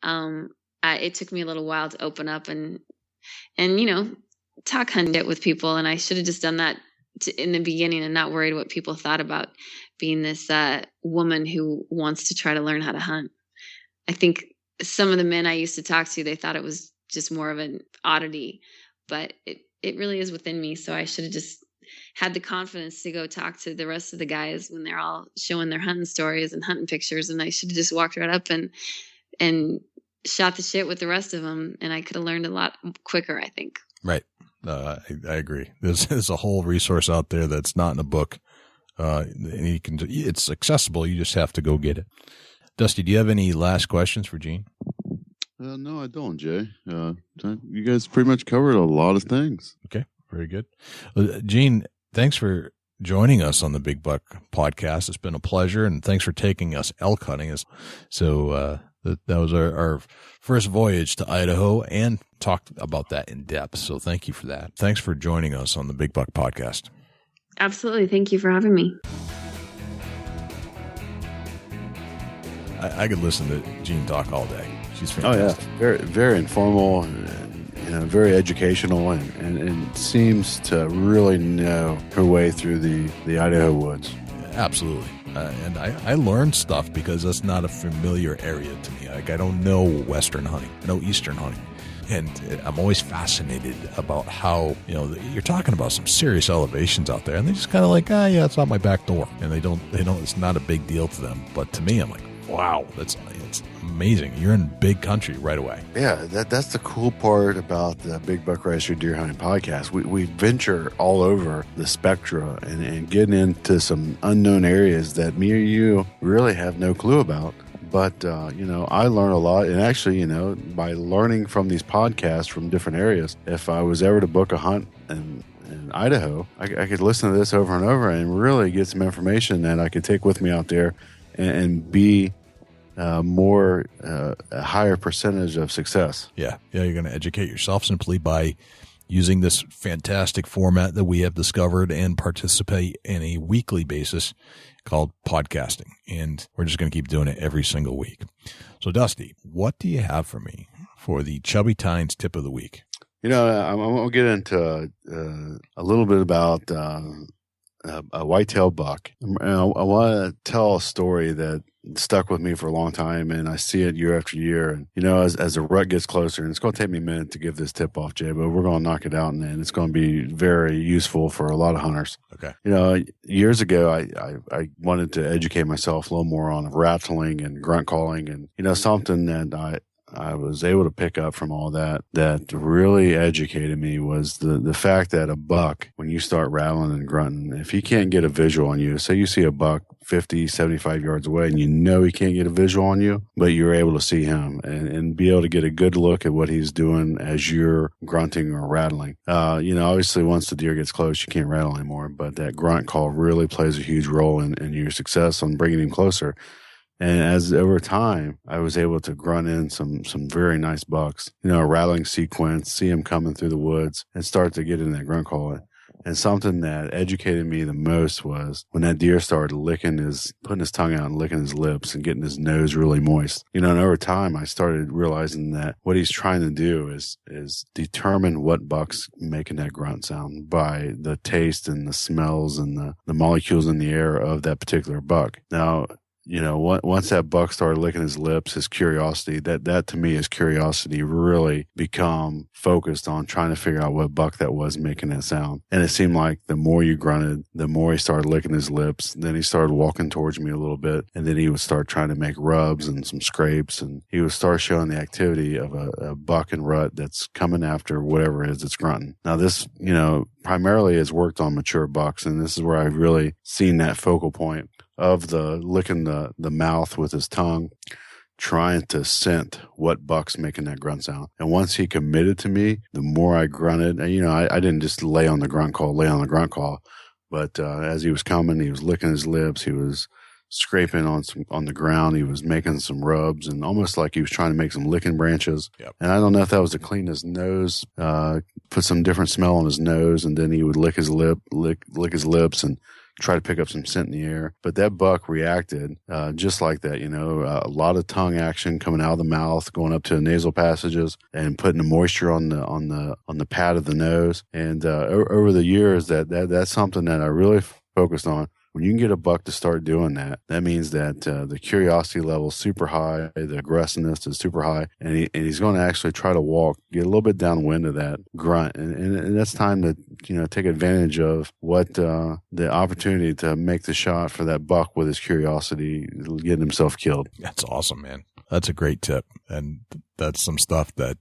And it took me a little while to open up and talk hunt it with people. And I should have just done that in the beginning and not worried what people thought about being this woman who wants to try to learn how to hunt. I think some of the men I used to talk to, they thought it was just more of an oddity, but it really is within me. So I should have just had the confidence to go talk to the rest of the guys when they're all showing their hunting stories and hunting pictures. And I should have just walked right up and shot the shit with the rest of them. And I could have learned a lot quicker, I think. Right. I agree. There's a whole resource out there that's not in a book. And it's accessible. You just have to go get it. Dusty, do you have any last questions for Jeanne? No, I don't, Jay. You guys pretty much covered a lot of things. Okay, very good. Jeanne, thanks for joining us on the Big Buck podcast. It's been a pleasure, and thanks for taking us elk hunting. So that was our first voyage to Idaho, and talked about that in depth. So thank you for that. Thanks for joining us on the Big Buck podcast. Absolutely. Thank you for having me. I could listen to Jeanne talk all day. She's fantastic. Oh, yeah. Very, very informal and very educational and seems to really know her way through the Idaho woods. Absolutely. And I learned stuff because that's not a familiar area to me. Like, I don't know Western hunting, I know Eastern hunting. And I'm always fascinated about how, you're talking about some serious elevations out there, and they just kind of like, yeah, it's out my back door. And they don't, it's not a big deal to them. But to me, I'm like, wow, it's amazing. You're in big country right away. Yeah, that's the cool part about the Big Buck Registry Deer Hunting Podcast. We venture all over the spectra and getting into some unknown areas that me or you really have no clue about. But, I learn a lot. And actually, by learning from these podcasts from different areas, if I was ever to book a hunt in Idaho, I could listen to this over and over and really get some information that I could take with me out there and be a higher percentage of success. Yeah. You're going to educate yourself simply by using this fantastic format that we have discovered and participate in a weekly basis called podcasting. And we're just going to keep doing it every single week. So, Dusty, what do you have for me for the Chubby Tines tip of the week? I'm going to get into a little bit about a whitetail buck. I want to tell a story that stuck with me for a long time, and I see it year after year. And, as the rut gets closer, and it's going to take me a minute to give this tip off, Jay, but we're going to knock it out, and it's going to be very useful for a lot of hunters. Okay. Years ago, I wanted to educate myself a little more on rattling and grunt calling, and, something that I was able to pick up from all that really educated me was the fact that a buck, when you start rattling and grunting, if he can't get a visual on you, say you see a buck 50, 75 yards away and he can't get a visual on you, but you're able to see him and be able to get a good look at what he's doing as you're grunting or rattling. Obviously once the deer gets close, you can't rattle anymore, but that grunt call really plays a huge role in your success on bringing him closer. And as over time, I was able to grunt in some very nice bucks, a rattling sequence, see him coming through the woods and start to get in that grunt call. And something that educated me the most was when that deer started putting his tongue out and licking his lips and getting his nose really moist. And over time, I started realizing that what he's trying to do is determine what buck's making that grunt sound by the taste and the smells and the molecules in the air of that particular buck. Now, once that buck started licking his lips, his curiosity, that to me, his curiosity really become focused on trying to figure out what buck that was making that sound. And it seemed like the more you grunted, the more he started licking his lips. Then he started walking towards me a little bit, and then he would start trying to make rubs and some scrapes, and he would start showing the activity of a buck and rut that's coming after whatever it is that's grunting. Now this, primarily has worked on mature bucks, and this is where I've really seen that focal point of the licking the mouth with his tongue, trying to scent what buck's making that grunt sound. And once he committed to me, the more I grunted, and I didn't just lay on the grunt call, but as he was coming, he was licking his lips, he was scraping on the ground, he was making some rubs, and almost like he was trying to make some licking branches. Yep. And I don't know if that was to clean his nose, put some different smell on his nose, and then he would lick his lips and try to pick up some scent in the air. But that buck reacted just like that, a lot of tongue action coming out of the mouth, going up to the nasal passages and putting the moisture on the pad of the nose. And over the years, that's something that I really focused on. When you can get a buck to start doing that, that means that the curiosity level is super high, the aggressiveness is super high, and he's going to actually try to walk, get a little bit downwind of that grunt, and that's time to take advantage of what the opportunity to make the shot for that buck with his curiosity, getting himself killed. That's awesome, man. That's a great tip, and that's some stuff that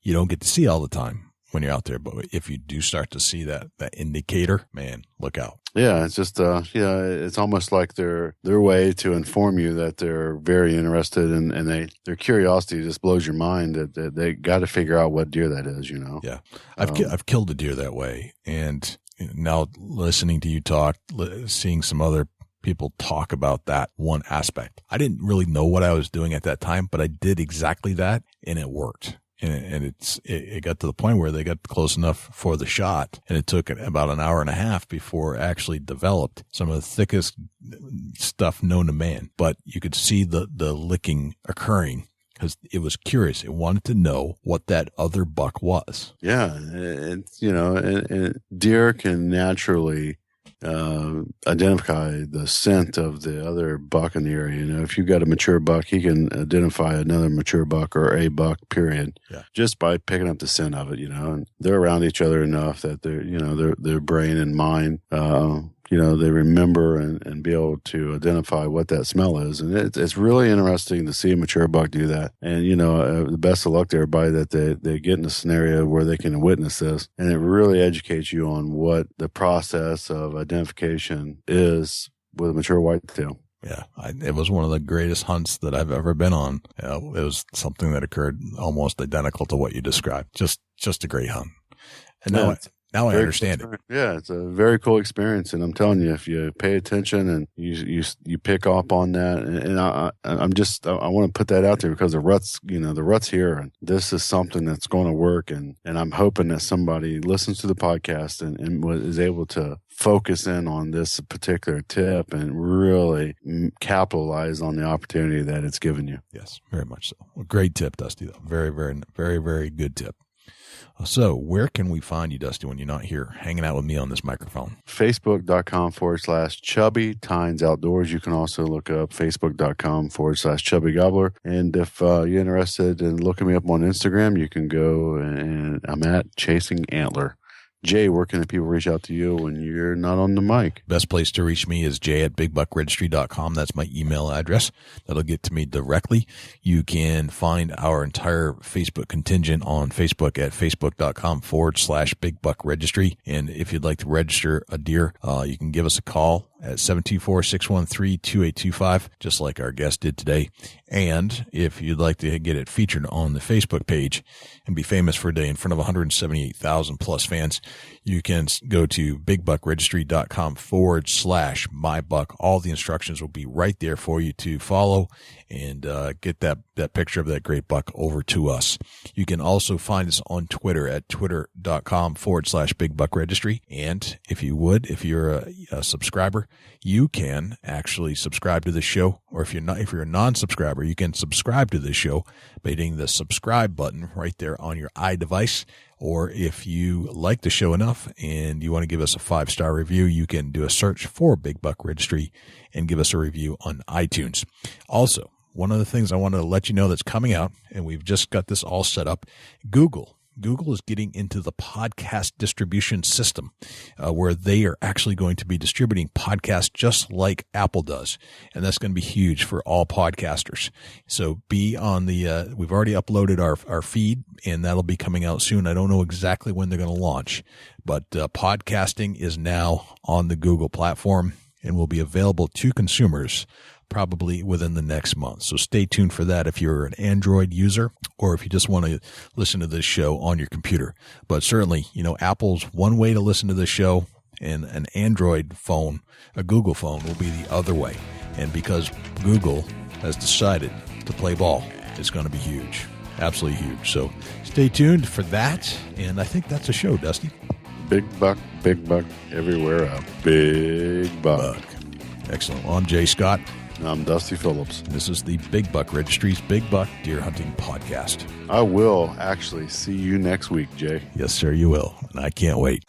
you don't get to see all the time when you're out there, but if you do start to see that indicator, man, look out. Yeah, it's just it's almost like their way to inform you that they're very interested, and their curiosity just blows your mind that they got to figure out what deer that is. Yeah, I've killed a deer that way, and now listening to you talk, seeing some other people talk about that one aspect, I didn't really know what I was doing at that time, but I did exactly that, and it worked. And it got to the point where they got close enough for the shot, and it took about an hour and a half before it actually developed some of the thickest stuff known to man. But you could see the licking occurring because it was curious. It wanted to know what that other buck was. Yeah, and deer can naturally identify the scent of the other buck in the area. If you've got a mature buck, he can identify another mature buck or a buck, period, just by picking up the scent of it, and they're around each other enough that their brain and mind, they remember and be able to identify what that smell is. And it's really interesting to see a mature buck do that. And, the best of luck to everybody that they get in a scenario where they can witness this. And it really educates you on what the process of identification is with a mature whitetail. Yeah, it was one of the greatest hunts that I've ever been on. It was something that occurred almost identical to what you described. Just a great hunt. And now I understand it. Yeah, it's a very cool experience, and I'm telling you, if you pay attention and you pick up on that, and I want to put that out there because the rut's here, and this is something that's going to work, and I'm hoping that somebody listens to the podcast and is able to focus in on this particular tip and really capitalize on the opportunity that it's given you. Yes, very much so. Well, great tip, Dusty. Though very, very, very, very good tip. So where can we find you, Dusty, when you're not here hanging out with me on this microphone? Facebook.com/Chubby Tines Outdoors. You can also look up Facebook.com/Chubby Gobbler. And if you're interested in looking me up on Instagram, you can go, and I'm at Chasing Antler. Jay, where can the people reach out to you when you're not on the mic? Best place to reach me is jay@bigbuckregistry.com. That's my email address. That'll get to me directly. You can find our entire Facebook contingent on Facebook at facebook.com/bigbuckregistry. And if you'd like to register a deer, you can give us a call at 724-613-2825, just like our guest did today. And if you'd like to get it featured on the Facebook page and be famous for a day in front of 178,000 plus fans, you can go to bigbuckregistry.com/mybuck. All the instructions will be right there for you to follow and get that picture of that great buck over to us. You can also find us on Twitter at twitter.com/bigbuckregistry. And if you're a subscriber, you can actually subscribe to the show. Or if you're a non-subscriber, you can subscribe to the show by hitting the subscribe button right there on your iDevice. Or if you like the show enough and you want to give us a 5-star review, you can do a search for Big Buck Registry and give us a review on iTunes. Also, one of the things I want to let you know that's coming out, and we've just got this all set up, Google is getting into the podcast distribution system where they are actually going to be distributing podcasts just like Apple does. And that's going to be huge for all podcasters. So be on the, we've already uploaded our feed, and that'll be coming out soon. I don't know exactly when they're going to launch, but podcasting is now on the Google platform and will be available to consumers probably within the next month. So stay tuned for that if you're an Android user or if you just want to listen to this show on your computer. But certainly, Apple's one way to listen to this show, and an Android phone, a Google phone, will be the other way. And because Google has decided to play ball, it's going to be huge. Absolutely huge. So stay tuned for that. And I think that's a show, Dusty. Big buck everywhere. A big buck. Excellent. Well, I'm Jay Scott. And I'm Dusty Phillips. This is the Big Buck Registry's Big Buck Deer Hunting Podcast. I will actually see you next week, Jay. Yes, sir, you will. And I can't wait.